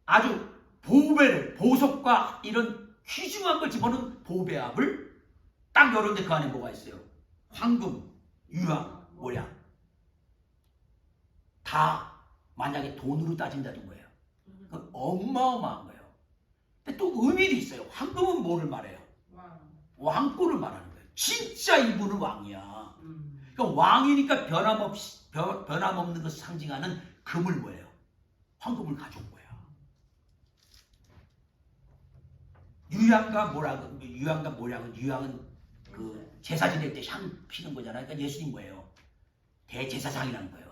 아주 보배를, 보석과 이런 귀중한 걸 집어넣은 보배압을 딱 열었는데 그 안에 뭐가 있어요? 황금, 유황, 모양. 다 만약에 돈으로 따진다는 거예요. 그건 어마어마한 거예요. 근데 또 의미도 있어요. 황금은 뭐를 말해요? 왕권을 말하는 거예요. 진짜 이분은 왕이야. 그러니까 왕이니까 변함없는 것을 상징하는 금을 뭐예요? 황금을 가져온 거예요. 유향과 모략은 유향은 그 제사 지낼 때 향 피는 거잖아요. 그러니까 예수님 뭐예요? 대제사장이라는 거예요.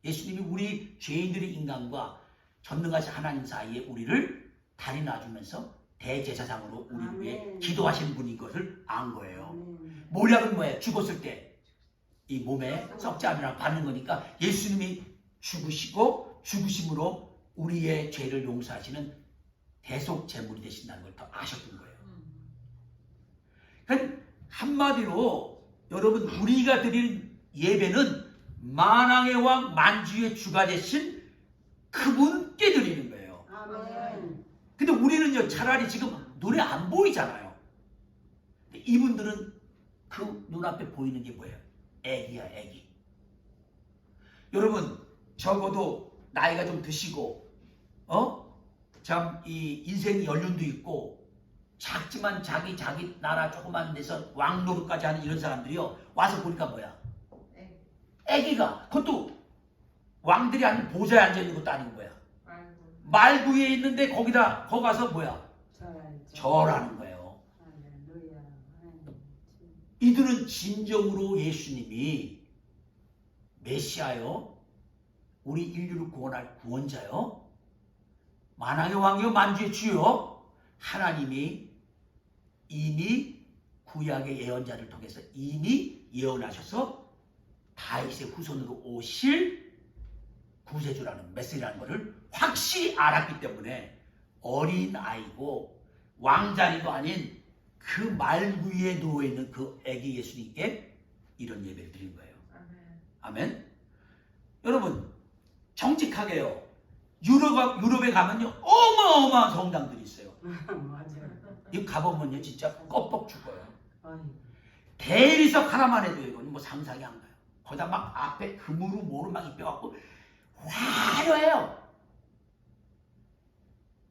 예수님이 우리 죄인들의 인간과 전능하신 하나님 사이에 우리를 달이 놔주면서 대제사장으로 우리 위해 기도하시는 분인 것을 안 거예요. 모략은 뭐예요? 죽었을 때 이 몸에 썩지 않으라 받는 거니까 예수님이 죽으시고 죽으심으로 우리의 죄를 용서하시는 대속 제물이 되신다는 걸 더 아셨던 거예요. 그러니까 한마디로 여러분, 우리가 드릴 예배는 만왕의 왕, 만주의 주가 되신 그분께 드리는 거예요. 아멘. 근데 우리는요, 차라리 지금 눈에 안 보이잖아요. 근데 이분들은 그 눈앞에 보이는 게 뭐예요? 애기야, 애기. 여러분, 적어도 나이가 좀 드시고 참 이 인생이 연륜도 있고 작지만 자기 나라 조그만 데서 왕 노릇까지 하는 이런 사람들이요, 와서 보니까 뭐야? 애기가, 그것도 왕들이 아닌 보좌에 앉아있는 것도 아니고 뭐야? 말구에 있는데 거기 가서 뭐야? 절하는 거예요. 이들은 진정으로 예수님이 메시아요, 우리 인류를 구원할 구원자요, 만왕의 왕이요, 만주의 주요, 하나님이 이미 구약의 예언자를 통해서 이미 예언하셔서 다윗의 후손으로 오실 구세주라는 메시지라는 것을 확실히 알았기 때문에 어린 아이고 왕자리도 아닌 그 말 위에 누워있는 그 아기 예수님께 이런 예배를 드린 거예요. 아멘. 여러분 정직하게요. 유럽에 가면요 어마어마한 성당들이 있어요. 맞아요. 이 가보면요 진짜 껍벅 죽어요. 아이고. 대리석 하나만 해도 이건 뭐 상상이 안 가요. 거기다 막 앞에 금으로 뭐로 막 입혀갖고 화려해요.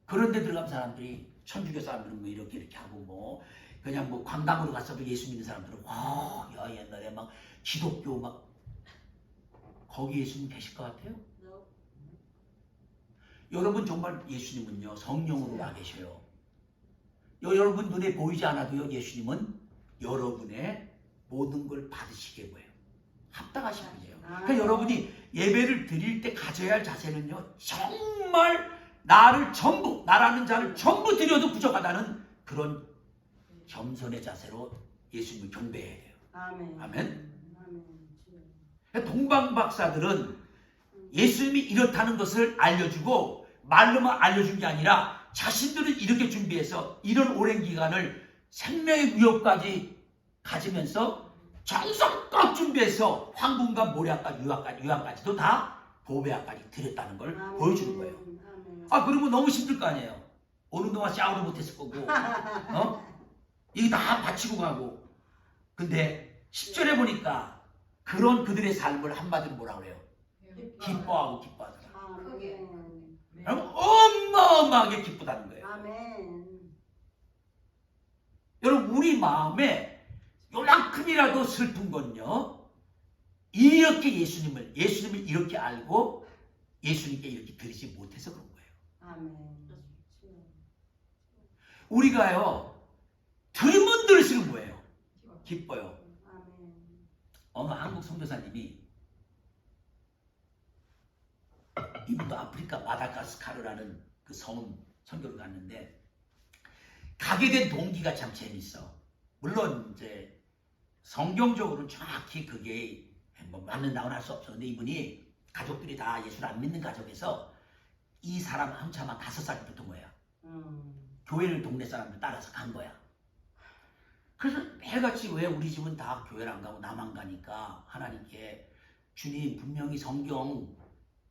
그런데 들어가면 사람들이 천주교 사람들은 뭐 이렇게 하고 뭐 그냥 뭐 관광으로 갔어도 예수 믿는 사람들은 와, 야 옛날에 막 기독교 막 거기 예수님 계실 것 같아요? 여러분 정말 예수님은요 성령으로 와 계셔요. 여러분 눈에 보이지 않아도요 예수님은 여러분의 모든 걸 받으시게 보여요. 합당하신 분이에요. 그러니까 여러분이 예배를 드릴 때 가져야 할 자세는요 정말 나라는 자를 전부 드려도 부족하다는 그런 겸손의 자세로 예수님을 경배해야 돼요. 아멘. 아멘. 아멘. 그러니까 동방박사들은 예수님이 이렇다는 것을 알려주고 말로만 알려준 게 아니라 자신들은 이렇게 준비해서 이런 오랜 기간을 생명의 위협까지 가지면서 정성껏 준비해서 황금과 모략과 유학까지도 다 보배학까지 드렸다는 걸 보여주는 거예요. 아멘. 아 그러면 너무 힘들 거 아니에요. 오는 동안 샤워도 못했을 거고 이게 다 바치고 가고. 근데 10절에 보니까 그런 그들의 삶을 한마디로 뭐라 그래요? 기뻐하고 기뻐하더라. 아멘. 여러분 어마어마하게 기쁘다는 거예요. 아멘. 여러분 우리 마음에 요만큼이라도 슬픈 건요 이렇게 예수님을 이렇게 알고 예수님께 이렇게 드리지 못해서 그런 거예요. 아멘. 우리가요 들으면 들을수록 뭐예요? 기뻐요. 아멘. 어느 한국 선교사님이 이분도 아프리카 마다가스카르라는 그 성 선교를 갔는데 가게 된 동기가 참 재밌어. 물론 이제 성경적으로는 정확히 그게 뭐 맞는다고는 할 수 없어. 근데 이분이 가족들이 다 예수를 안 믿는 가족에서 이 사람 한참한 5살 때부터 뭐야? 교회를 동네 사람들 따라서 간 거야. 그래서 매일같이 왜 우리 집은 다 교회를 안 가고 나만 가니까 하나님께 주님 분명히 성경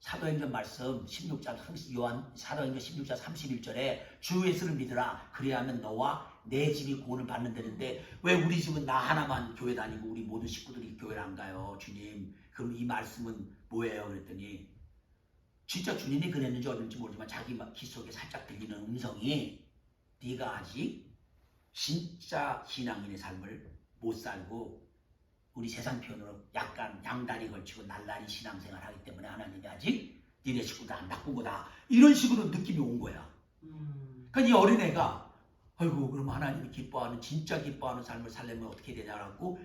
사도행전 말씀 16장 요한 사도행전 16장 31절에 주 예수를 믿으라 그래야 하면 너와 내 집이 구원을 받는다는데 왜 우리 집은 나 하나만 교회 다니고 우리 모든 식구들이 교회를 안 가요 주님. 그럼 이 말씀은 뭐예요? 그랬더니 진짜 주님이 그랬는지 어딘지 모르지만 자기 귀 속에 살짝 들리는 음성이 네가 아직 진짜 신앙인의 삶을 못 살고 우리 세상 표현으로 약간 양다리 걸치고 날라리 신앙생활 하기 때문에 하나님이 아직 니네 식구들 안 바꾼 거다. 이런 식으로 느낌이 온 거야. 그러니까 이 어린애가 아이고 그럼 하나님이 기뻐하는 진짜 기뻐하는 삶을 살려면 어떻게 되냐라고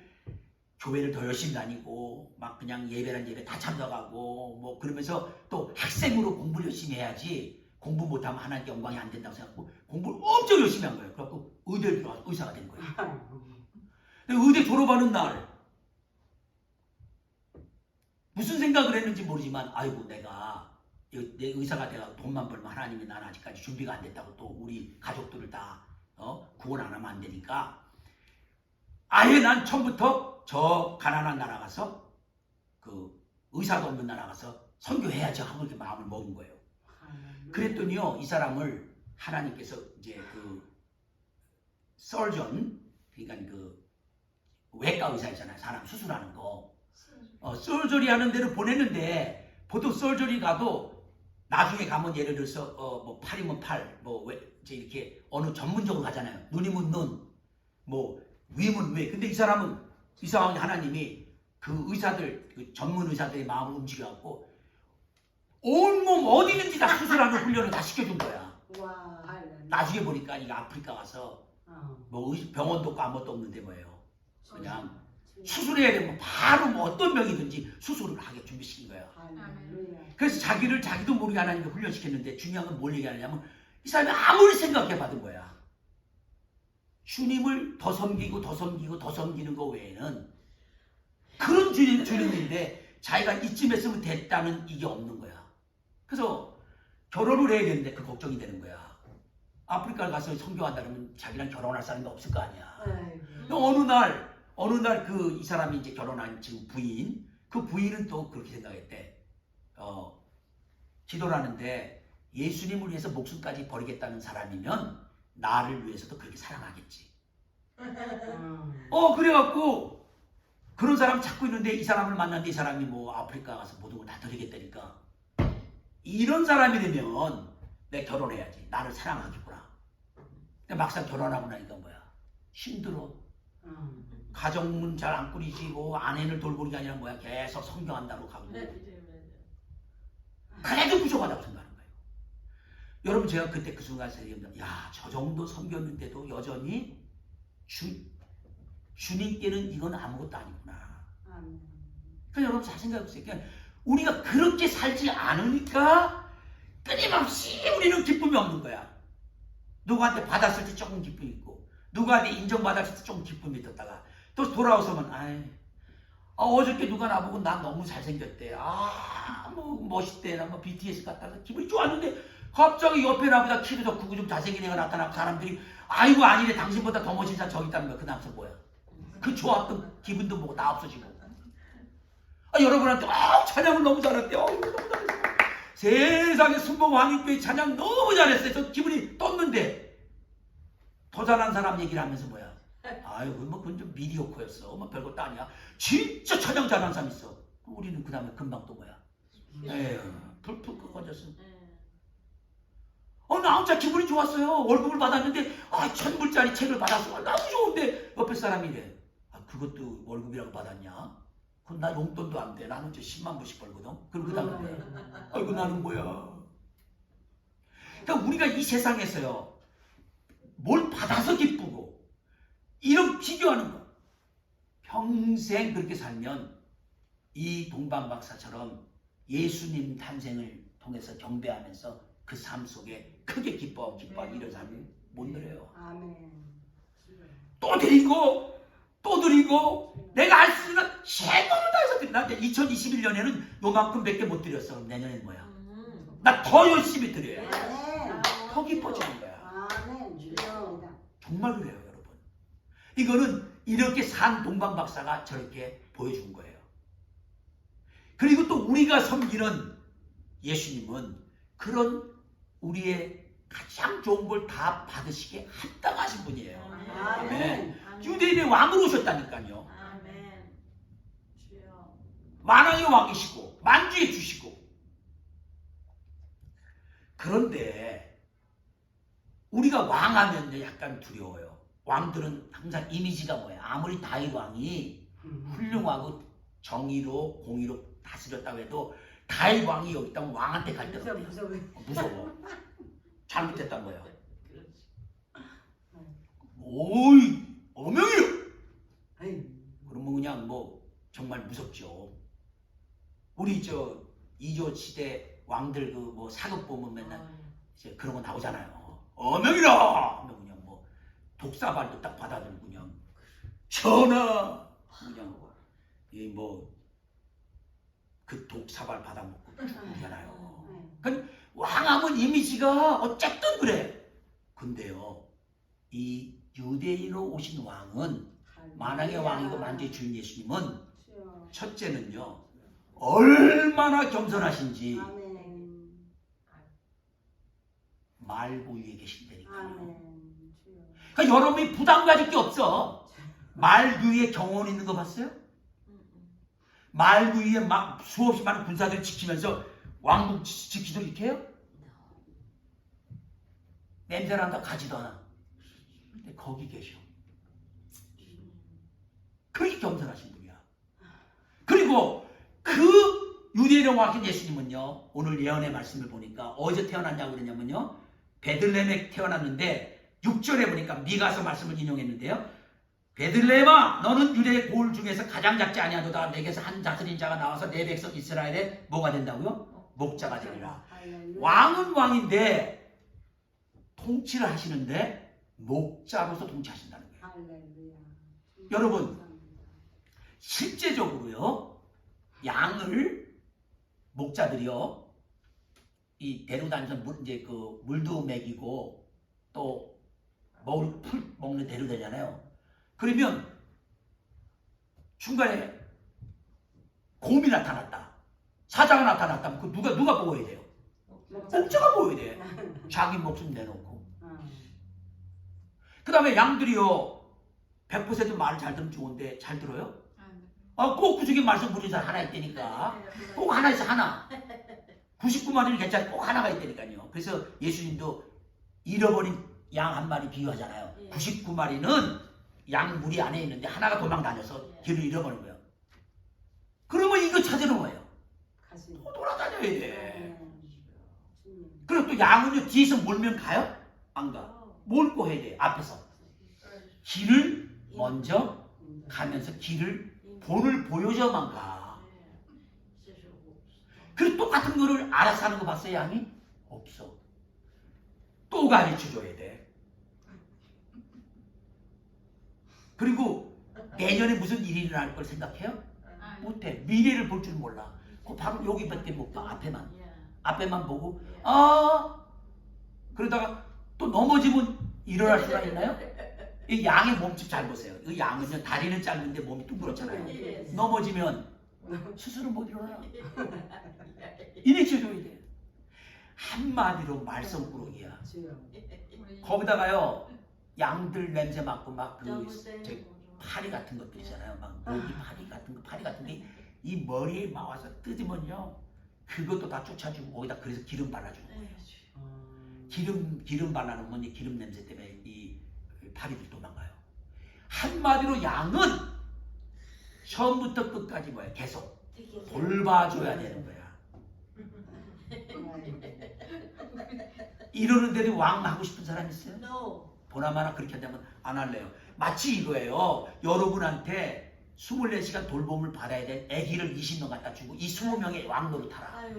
교회를 더 열심히 다니고 막 그냥 예배란 예배 다 참석하고 뭐 그러면서 또 학생으로 공부를 열심히 해야지 공부 못하면 하나님께 영광이 안 된다고 생각하고 공부를 엄청 열심히 한 거예요. 그래갖고 의대를 들어가서 의사가 된 거예요. 근데 의대 졸업하는 날 무슨 생각을 했는지 모르지만 아이고 내가 내 의사가 돼서 돈만 벌면 하나님이 난 아직까지 준비가 안 됐다고 또 우리 가족들을 다 구원 안 하면 안 되니까 아예 난 처음부터 저 가난한 나라 가서 그 의사도 없는 나라 가서 선교해야지 하고 이렇게 마음을 먹은 거예요. 그랬더니요 이 사람을 하나님께서 이제 그 설전 그러니까 그 외과 의사 있잖아요. 사람 수술하는 거 설저리 하는 데를 보냈는데 보통 설저리 가도 나중에 가면 예를 들어서 뭐 팔이면 팔 뭐 이제 이렇게 어느 전문적으로 가잖아요. 눈이면 눈 뭐 위면 위. 근데 이 사람은 이 상황에 하나님이 그 의사들 그 전문 의사들의 마음을 움직여갖고 온몸 어디든지 다 수술하는 훈련을 다 시켜준 거야. 와. 나중에 보니까 이게 아프리카 가서 뭐 병원도 없고 아무것도 없는데 뭐예요. 그냥 수술해야 되면 바로 뭐 어떤 병이든지 수술을 하게 준비시킨 거예요. 그래서 자기도 모르게 하나님께 훈련시켰는데 중요한 건 뭘 얘기하느냐면 이 사람이 아무리 생각해 받은 거야. 주님을 더 섬기고 더 섬기고 더 섬기는 거 외에는 그런 주님인데 자기가 이쯤 했으면 됐다는 이게 없는 거야. 그래서 결혼을 해야 되는데 그 걱정이 되는 거야. 아프리카 가서 선교한다 그러면 자기랑 결혼할 사람이 없을 거 아니야. 아이고. 어느 날 그 이 사람이 이제 결혼한 지금 부인, 그 부인은 또 그렇게 생각했대. 기도를 하는데 예수님을 위해서 목숨까지 버리겠다는 사람이면 나를 위해서도 그렇게 사랑하겠지. 그래갖고 그런 사람 찾고 있는데 이 사람을 만났는데 이 사람이 뭐 아프리카 가서 모든 걸 다 드리겠다니까. 이런 사람이 되면 내가 결혼해야지. 나를 사랑하겠구나. 근데 막상 결혼하고 나니까 뭐야? 힘들어. 가정은 잘 안 꾸리지 뭐 아내를 돌보는 게 아니라 뭐야? 계속 성경한다고 가고. 그래도 부족하다고 생각하는 거예요. 여러분 제가 그때 그 순간 생각합니다. 야, 저 정도 섬겼는데도 여전히 주님께는 이건 아무것도 아니구나. 그러니까 여러분 잘 생각해보세요. 그러니까 우리가 그렇게 살지 않으니까 끊임없이 우리는 기쁨이 없는 거야. 누구한테 받았을 때 조금 기쁨이 있고 누구한테 인정받았을 때 조금 기쁨이 있었다가 또 돌아오서면 어저께 누가 나보고 나 너무 잘생겼대. 뭐 멋있대. 나 뭐 BTS 같다가 기분이 좋았는데 갑자기 옆에 나보다 키도 더 크고 좀 잘생긴 애가 나타나고 사람들이 아이고 아니래 당신보다 더 멋진 사람 저기 있다는 거야. 그 남성 뭐야? 그 좋았던 기분도 뭐고 다 없어지고. 여러분한테 찬양을 너무 잘했대. 너무 잘했어. 세상에 순복 왕인교회 찬양 너무 잘했어요. 저 기분이 떴는데 더 잘한 사람 얘기를 하면서 뭐야? 그건 좀 미디어커였어. 뭐 별것도 아니야. 진짜 찬양 잘하는 사람 있어. 우리는 그 다음에 금방 또 뭐야? 풀풀 꺼졌어. 나 혼자 기분이 좋았어요. 월급을 받았는데 1,000불짜리 책을 받았어. 너무 좋은데 옆에 사람이 이래. 그것도 월급이라고 받았냐? 그럼 나 용돈도 안 돼. 나는 10만 불씩 벌거든. 그럼 그 다음에 뭐야? 아이고 나는 뭐야? 그러니까 우리가 이 세상에서요. 뭘 받아서 기쁘고 이런 비교하는 거. 평생 그렇게 살면 이 동방박사처럼 예수님 탄생을 통해서 경배하면서 그 삶 속에 크게 기뻐하고 이런 삶을 못 누려요. 또 드리고 또 드리고 내가 할 수 있는 최선을 다해서 드린다. 나 2021년에는 요만큼밖에 못 드렸어. 내년엔 뭐야? 나 더 열심히 드려요. 더 기뻐지는 거야. 정말 그래요, 여러분. 이거는 이렇게 산 동방박사가 저렇게 보여준 거예요. 그리고 또 우리가 섬기는 예수님은 그런 우리의 가장 좋은 걸 다 받으시게 합당하신 분이에요. 아멘. 유대인의 왕으로 오셨다니까요. 만왕의 왕이시고 만주해 주시고. 그런데 우리가 왕하면 약간 두려워요. 왕들은 항상 이미지가 뭐예요? 아무리 다윗 왕이 훌륭하고 정의로 공의로 다스렸다고 해도 다윗 왕이 여기 있다면 왕한테 갈 데가 없어요. 무서워. 잘못했단 거야. 오이 어명이요. 그러면 그냥 뭐 정말 무섭죠. 우리 저 이조 시대 왕들 그 뭐 사극 보면 맨날 이제 그런 거 나오잖아요. 어명이라 하면 그냥 뭐 독사발도 딱 받아들고 그냥 전하 그냥 이 뭐 그 독사발 받아먹고 죽잖아요. 그러니까 왕하면 이미지가 어쨌든 그래. 근데요 이 유대인으로 오신 왕은 만왕의 왕이고 만주의 주인 예수님은 첫째는요 얼마나 겸손하신지 말구 위에 계신다니까요. 그러니까 여러분이 부담 가질 게 없어. 말구 위에 경호원 있는 거 봤어요? 말구 위에 막 수없이 많은 군사들 지키면서 왕국 지키도록 이렇게 해요? 냄새난다 가지도 않아. 근데 거기 계셔. 그렇게 겸손하신 분이야. 그리고 그 유대인의 왕인 예수님은요 오늘 예언의 말씀을 보니까 어디서 태어났냐고 그러냐면요 베들레헴에 태어났는데 6절에 보니까 미가서 말씀을 인용했는데요 베들레헴아 너는 유대 고을 중에서 가장 작지 아니하도다 내게서 한 다스린 자가 나와서 내 백성 이스라엘에 뭐가 된다고요? 목자가 되리라. 왕은 왕인데 통치를 하시는데 목자로서 통치하신다는 거예요. 여러분 실제적으로요 양을 목자들이요 이 데려다니면서 이제 그 물도 먹이고 또 먹을 풀 먹는 데려다잖아요. 그러면 중간에 곰이 나타났다, 사자가 나타났다면 그 누가 보호해야 돼요? 목자가 보호해야 돼. 자기 목숨 내놓고. 그 다음에 양들이요 100% 말을 잘 들으면 좋은데 잘 들어요? 꼭 그중에 말씀 부르는 사람 하나 있다니까. 꼭 하나 있어, 하나. 99마리는 괜찮아. 꼭 하나가 있다니까요. 그래서 예수님도 잃어버린 양 한 마리 비유하잖아요. 99마리는 양 무리 안에 있는데 하나가 도망 다녀서 길을 잃어버린 거예요. 그러면 이거 찾으는 거예요. 또 돌아다녀야 돼. 그리고 또 양은요 뒤에서 몰면 가요? 안 가. 몰고 해야 돼. 앞에서. 길을 먼저 가면서 길을 본을 보여줘만 가. 그리고 똑같은 거를 알아서 하는 거 봤어요, 양이? 없어. 또 가르쳐줘야 돼. 그리고 내년에 무슨 일이 일어날 걸 생각해요? 못해. 미래를 볼 줄 몰라. 그 바로 여기밖에 못 봐. 앞에만 보고 그러다가 또 넘어지면 일어날 수가 있나요? 이 양의 몸집 잘 보세요. 이 양은요 다리는 짧은데 몸이 둥그렇잖아요. 넘어지면 스스로 못 일어나. 일으켜줘야 돼. 한마디로 말썽꾸러기야. 거기다가요 양들 냄새 맡고 막 파리 같은 것들 있잖아요. 막 모기 파리 같은 게 이 머리에 막 와서 뜯으면요 그것도 다 쫓아주고 거기다 그래서 기름 발라주는 거예요. 기름 발라놓으면 이 기름 냄새 때문에 이 파리들 도망가요. 한마디로 양은 처음부터 끝까지 뭐야 계속 돌봐줘야 되는 거야. 이러는데도 왕 하고 싶은 사람 있어요? 보나마나 그렇게 한다면 안 할래요. 마치 이거예요. 여러분한테 24시간 돌봄을 받아야 될 아기를 20명 갖다 주고 이 20명의 왕 노릇하라.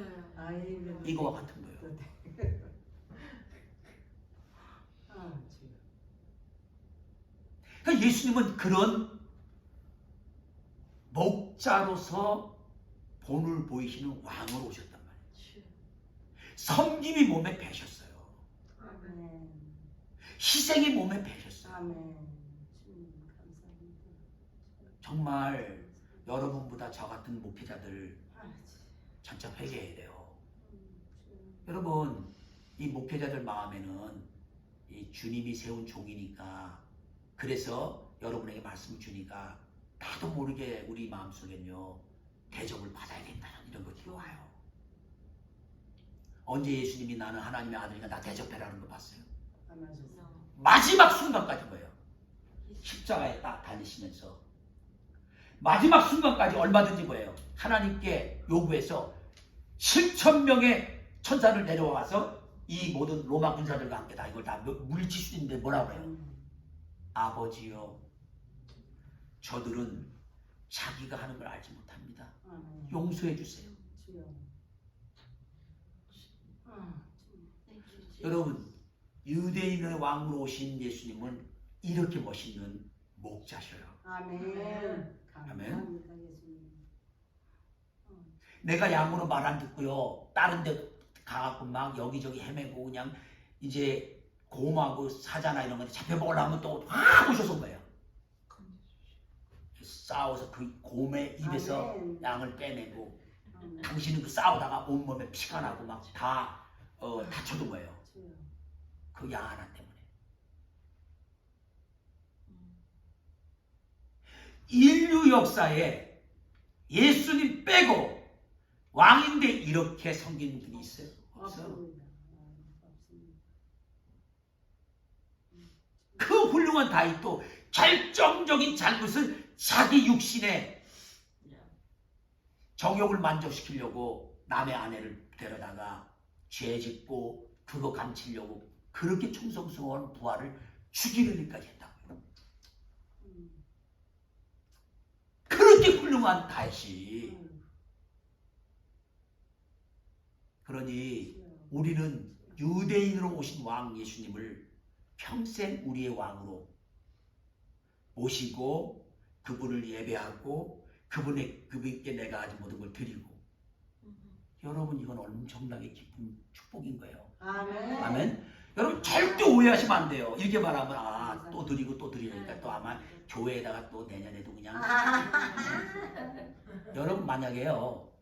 이거와 같은 거예요. 그러니까 예수님은 그런 목자로서 본을 보이시는 왕으로 오셨단 말이에요. 섬김이 몸에 배셨어요. 희생이 몸에 배셨어요. 정말 여러분보다 저 같은 목회자들 진짜 회개해야 돼요. 여러분 이 목회자들 마음에는 이 주님이 세운 종이니까 그래서 여러분에게 말씀을 주니까 나도 모르게 우리 마음속엔요 대접을 받아야 된다는 이런 것들이 와요. 언제 예수님이 나는 하나님의 아들이니까 나 대접해라는 거 봤어요? 마지막 순간까지 거예요. 십자가에 딱 달리시면서 마지막 순간까지 얼마든지 뭐예요? 하나님께 요구해서 7,000명의 천사를 내려와서 이 모든 로마 군사들과 함께 다 이걸 다 물리칠 수 있는데 뭐라고 해요? 아버지요 저들은 자기가 하는 걸 알지 못합니다. 용서해 주세요. 여러분 유대인의 왕으로 오신 예수님은 이렇게 멋있는 목자셔요. 아멘. 내가 양으로 말 안 듣고요 다른 데 가갖고 막 여기저기 헤매고 그냥 이제 곰하고 사자나 이런 거 잡혀먹으려면 또 확 오셔서 온 거예요. 싸워서 그 곰의 입에서 양을 빼내고 당신은 그 싸우다가 온몸에 피가 나고 막 다 다쳐둔 거예요. 그 양 하나 때문에. 인류 역사에 예수님 빼고 왕인데 이렇게 섬기는 분이 있어요? 없어요. 그 훌륭한 다윗도 결정적인 잘못을 자기 육신의 정욕을 만족시키려고 남의 아내를 데려다가 죄 짓고 그거 감추려고 그렇게 충성스러운 부하를 죽이는 일까지 했다고요. 그렇게 훌륭한 다윗이. 그러니 우리는 유대인으로 오신 왕 예수님을 평생 우리의 왕으로 모시고 그분을 예배하고 그분께 내가 아직 모든 걸 드리고 여러분 이건 엄청나게 기쁜 축복인 거예요. 아멘. 아멘. 여러분 절대 오해하시면 안 돼요. 이렇게 말하면 또 드리고 또 드리니까 또 아마 교회에다가 또 내년에도 그냥 여러분 만약에요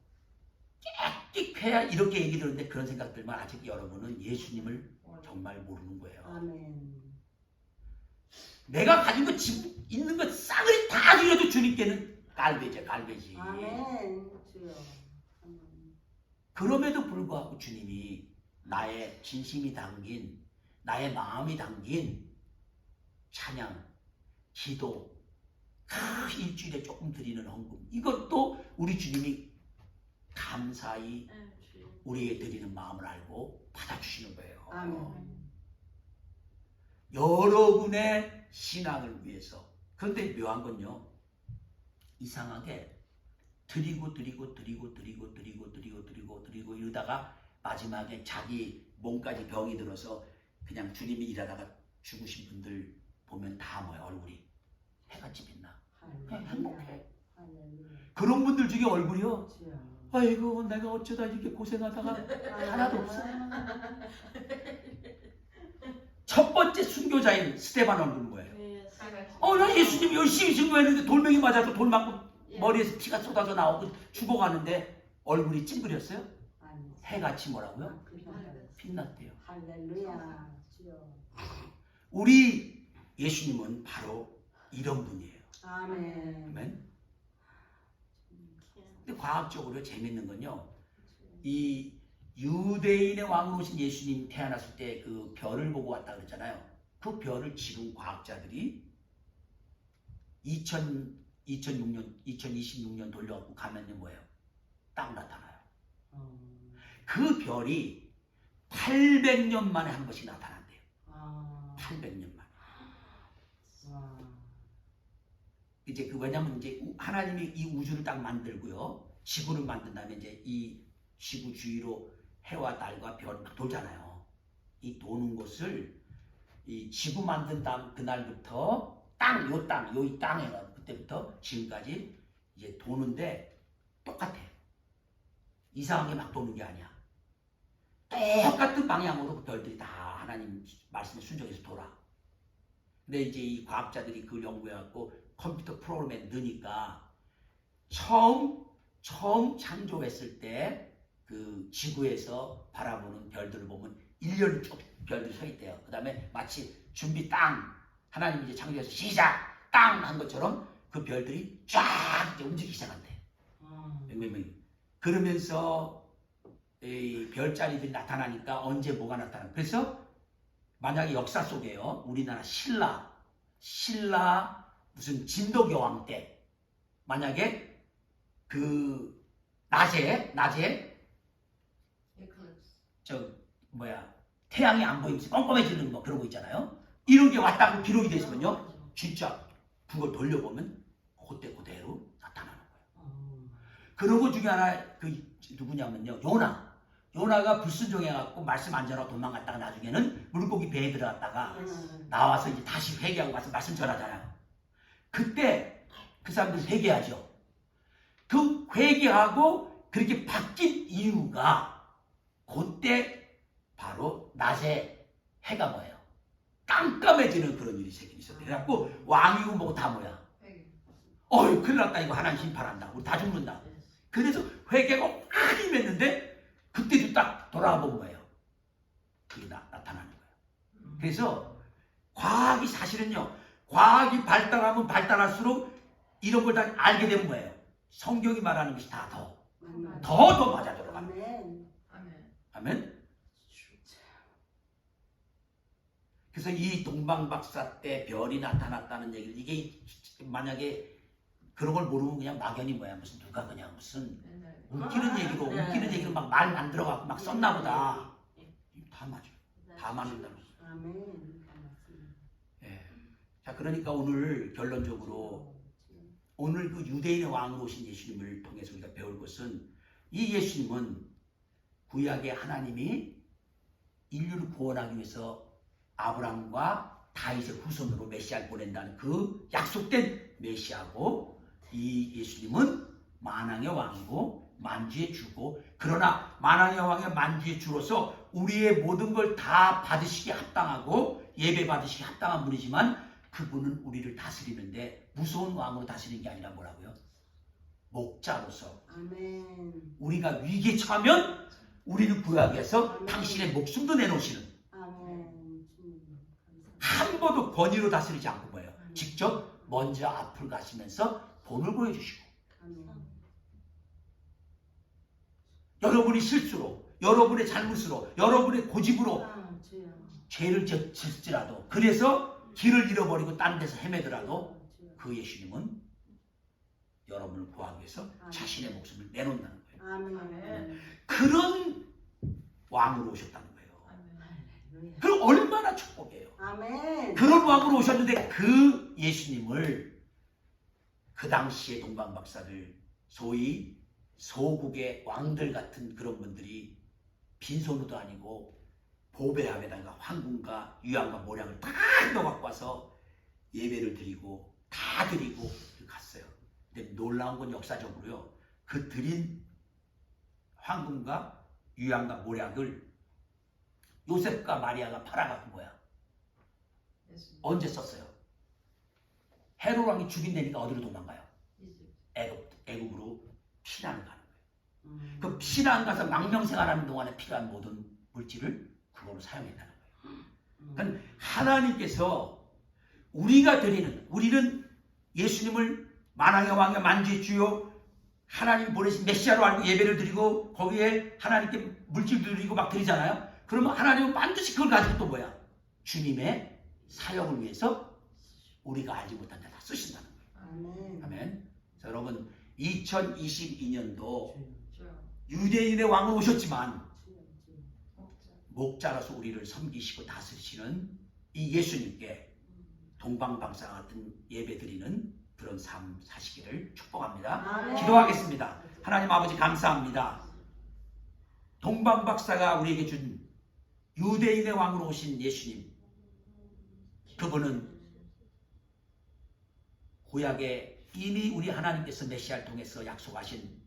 깨끗해야 이렇게 얘기 들었는데 그런 생각들만 아직 여러분은 예수님을 정말 모르는 거예요. 아멘. 내가 가진 거 집 있는 거 싸그리 다 드려도 주님께는 깔배지 깔배지. 아멘. 주여. 아멘. 그럼에도 불구하고 주님이 나의 진심이 담긴 나의 마음이 담긴 찬양, 기도, 일주일에 조금 드리는 헌금 이것도 우리 주님이 감사히 우리의 드리는 마음을 알고 받아주시는 거예요. 아멘. 여러분의 신앙을 위해서. 그런데 묘한 건요. 이상하게 드리고 이러다가 마지막에 자기 몸까지 병이 들어서 그냥 주님이 일하다가 죽으신 분들 보면 다 뭐야 얼굴이 해같이 빛나. 그냥 행복해. 할렐루야. 그런 분들 중에 얼굴이요. 주여. 아이고 내가 어쩌다 이렇게 고생하다가 하나도 없어. 첫 번째 순교자인 스데반 얼굴은 뭐예요? 나 예수님 열심히 증거했는데 돌멩이 맞아서 돌 맞고 머리에서 피가 쏟아져 나오고 죽어가는데 얼굴이 찡그렸어요? 아멘. 해같이 뭐라고요? 빛나요. 빛났대요. 할렐루야. 주여. 우리 예수님은 바로 이런 분이에요. 아멘. 아멘. 근데 과학적으로 재밌는 건요. 이 유대인의 왕으로 오신 예수님 태어났을 때 그 별을 보고 왔다 그랬잖아요. 그 별을 지금 과학자들이 2026년 돌려갖고 가면요 뭐예요? 딱 나타나요. 그 별이 800년 만에 한 번씩 나타난대요. 800년 만에. 이제 그 뭐냐면 이제 하나님이 이 우주를 딱 만들고요. 지구를 만든 다음에 이제 이 지구 주위로 해와 달과 별 돌잖아요. 이 도는 것을 이 지구 만든 다음 그날부터 이 땅에 그때부터 지금까지 이제 도는데 똑같아. 이상하게 막 도는 게 아니야. 똑같은 방향으로 그 별들이 다 하나님 말씀에 순종해서 돌아. 근데 이제 이 과학자들이 그걸 연구해갖고 컴퓨터 프로그램에 넣으니까 처음 창조했을 때 그 지구에서 바라보는 별들을 보면 1년 쭉 별들이 서 있대요. 그 다음에 마치 준비 땅 하나님이 이제 창조해서 시작 땅 한 것처럼 그 별들이 쫙 이제 움직이기 시작한대. 그러면서 이 별자리들이 나타나니까 언제 뭐가 나타나. 그래서 만약에 역사 속에요. 우리나라 신라 무슨 진도교황 때 만약에 그 낮에 태양이 안 보이면서 껌껌해지는 뭐 그런 거 있잖아요. 이런 게 왔다고 기록이 됐으면요. 진짜 그걸 돌려보면 그때 그대로 나타나는 거예요. 그런 거 중에 하나 그 누구냐면요. 요나가 불순종해갖고 말씀 안 전하고 도망갔다가 나중에는 물고기 배에 들어갔다가 나와서 이제 다시 회개하고 와서 말씀 전하잖아요. 그때 그 사람들이 회개하죠. 그 회개하고 그렇게 바뀐 이유가 그때 바로 낮에 해가 뭐예요? 깜깜해지는 그런 일이 있었대요. 그래갖고 왕이고 뭐고 다 뭐야? 큰일 났다. 이거 하나님 심판한다. 우리 다 죽는다. 그래서 회개가 확 임했는데 그때도 딱 돌아와 본 거예요. 그게 나타나는 거예요. 그래서 과학이 사실은요. 과학이 발달하면 발달할수록 이런 걸 다 알게 되는 거예요. 성경이 말하는 것이 다 더 맞아 들어갑니다. 아멘. 그래서 이 동방박사 때 별이 나타났다는 얘기를 이게 만약에 그런 걸 모르면 그냥 막연히 뭐야 무슨 누가 그냥 무슨 웃기는 얘기로 막 말 만들어갖고 막 썼나 보다. 다 맞아. 다 맞는다고. 아멘. 예. 자 그러니까 오늘 결론적으로 오늘 그 유대인의 왕으로 오신 예수님을 통해서 우리가 배울 것은 이 예수님은 구약의 하나님이 인류를 구원하기 위해서 아브라함과 다윗의 후손으로 메시아를 보낸다는 그 약속된 메시아고 이 예수님은 만왕의 왕이고 만주의 주고, 그러나 만왕의 왕의 만주의 주로서 우리의 모든 걸 다 받으시기에 합당하고 예배 받으시기에 합당한 분이지만, 그분은 우리를 다스리는데 무서운 왕으로 다스리는 게 아니라 뭐라고요? 목자로서 아멘. 우리가 위기에 처하면 우리를 구하기 위해서 당신의 목숨도 내놓으시는, 아멘. 주님 감사합니다. 한 번도 권위로 다스리지 않고 뭐예요? 직접 먼저 앞을 가시면서 본을 보여주시고, 아멘. 여러분이 실수로, 여러분의 잘못으로, 여러분의 고집으로 아, 주여. 죄를 짓지라도, 그래서 길을 잃어버리고 딴 데서 헤매더라도 주여. 그 예수님은 여러분을 구하기 위해서 아멘. 자신의 목숨을 내놓는다는 거예요. 아멘. 그런 왕으로 오셨다는 거예요. 할렐루야. 그럼 얼마나 축복이에요. 아멘. 그런 왕으로 오셨는데 그 예수님을 그 당시의 동방박사들, 소위 소국의 왕들 같은 그런 분들이 빈손으로도 아니고 보배함에다가 황금과 유황과 모량을 다 넣어갖고 와서 예배를 드리고 다 드리고 갔어요. 근데 놀라운 건 역사적으로요, 그 드린 황금과 유황과 모량을 요셉과 마리아가 팔아갖고 뭐야? 언제 썼어요? 헤롯 왕이 죽인다니까 어디로 도망가요? 애굽으로 피난 가는 거예요. 그 피난 가서 망명생활하는 동안에 필요한 모든 물질을 그걸로 사용했다는 거예요. 그러니까 하나님께서 우리가 드리는, 우리는 예수님을 만왕의 왕의 만주의 주요 하나님 보내신 메시아로 알고 예배를 드리고 거기에 하나님께 물질도 드리고 막 드리잖아요. 그러면 하나님은 반드시 그걸 가지고 또 뭐야? 주님의 사역을 위해서 우리가 알지 못한 데 다 쓰신다는 거예요. 아멘. 아멘. 자, 여러분 2022년도 유대인의 왕은 오셨지만 목자로서 우리를 섬기시고 다스리시는 이 예수님께 동방박사 같은 예배 드리는 그런 삶 사시기를 축복합니다. 아멘. 기도하겠습니다. 하나님 아버지 감사합니다. 동방박사가 우리에게 준 유대인의 왕으로 오신 예수님, 그분은 구약에 이미 우리 하나님께서 메시아를 통해서 약속하신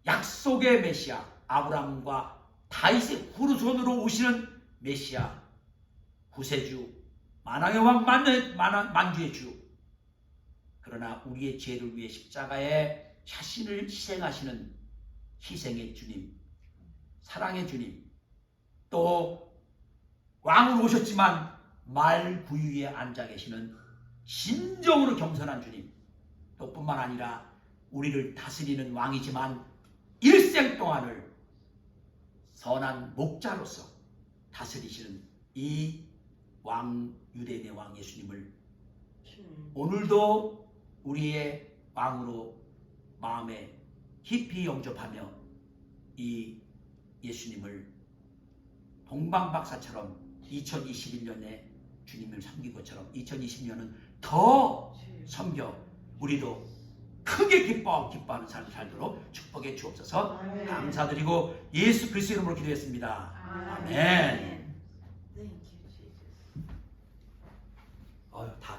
약속의 메시아, 아브라함과 다윗의 후손으로 오시는 메시아, 구세주, 만왕의 왕 만주의 주. 그러나 우리의 죄를 위해 십자가에 자신을 희생하시는 희생의 주님, 사랑의 주님, 또 왕으로 오셨지만 말 구유에 앉아 계시는 진정으로 겸손한 주님, 또 뿐만 아니라 우리를 다스리는 왕이지만 일생 동안을 선한 목자로서 다스리시는 이 왕, 유대인의 왕 예수님을 오늘도 우리의 왕으로 마음에 깊이 영접하며 이 예수님을 동방박사처럼 2021년에 주님을 섬긴 것처럼 2020년은 더 섬겨 우리도 크게 기뻐하는 삶을 살도록 축복해 주옵소서. 아멘. 감사드리고 예수 그리스도 이름으로 기도했습니다. 아멘. Thank you, Jesus. 다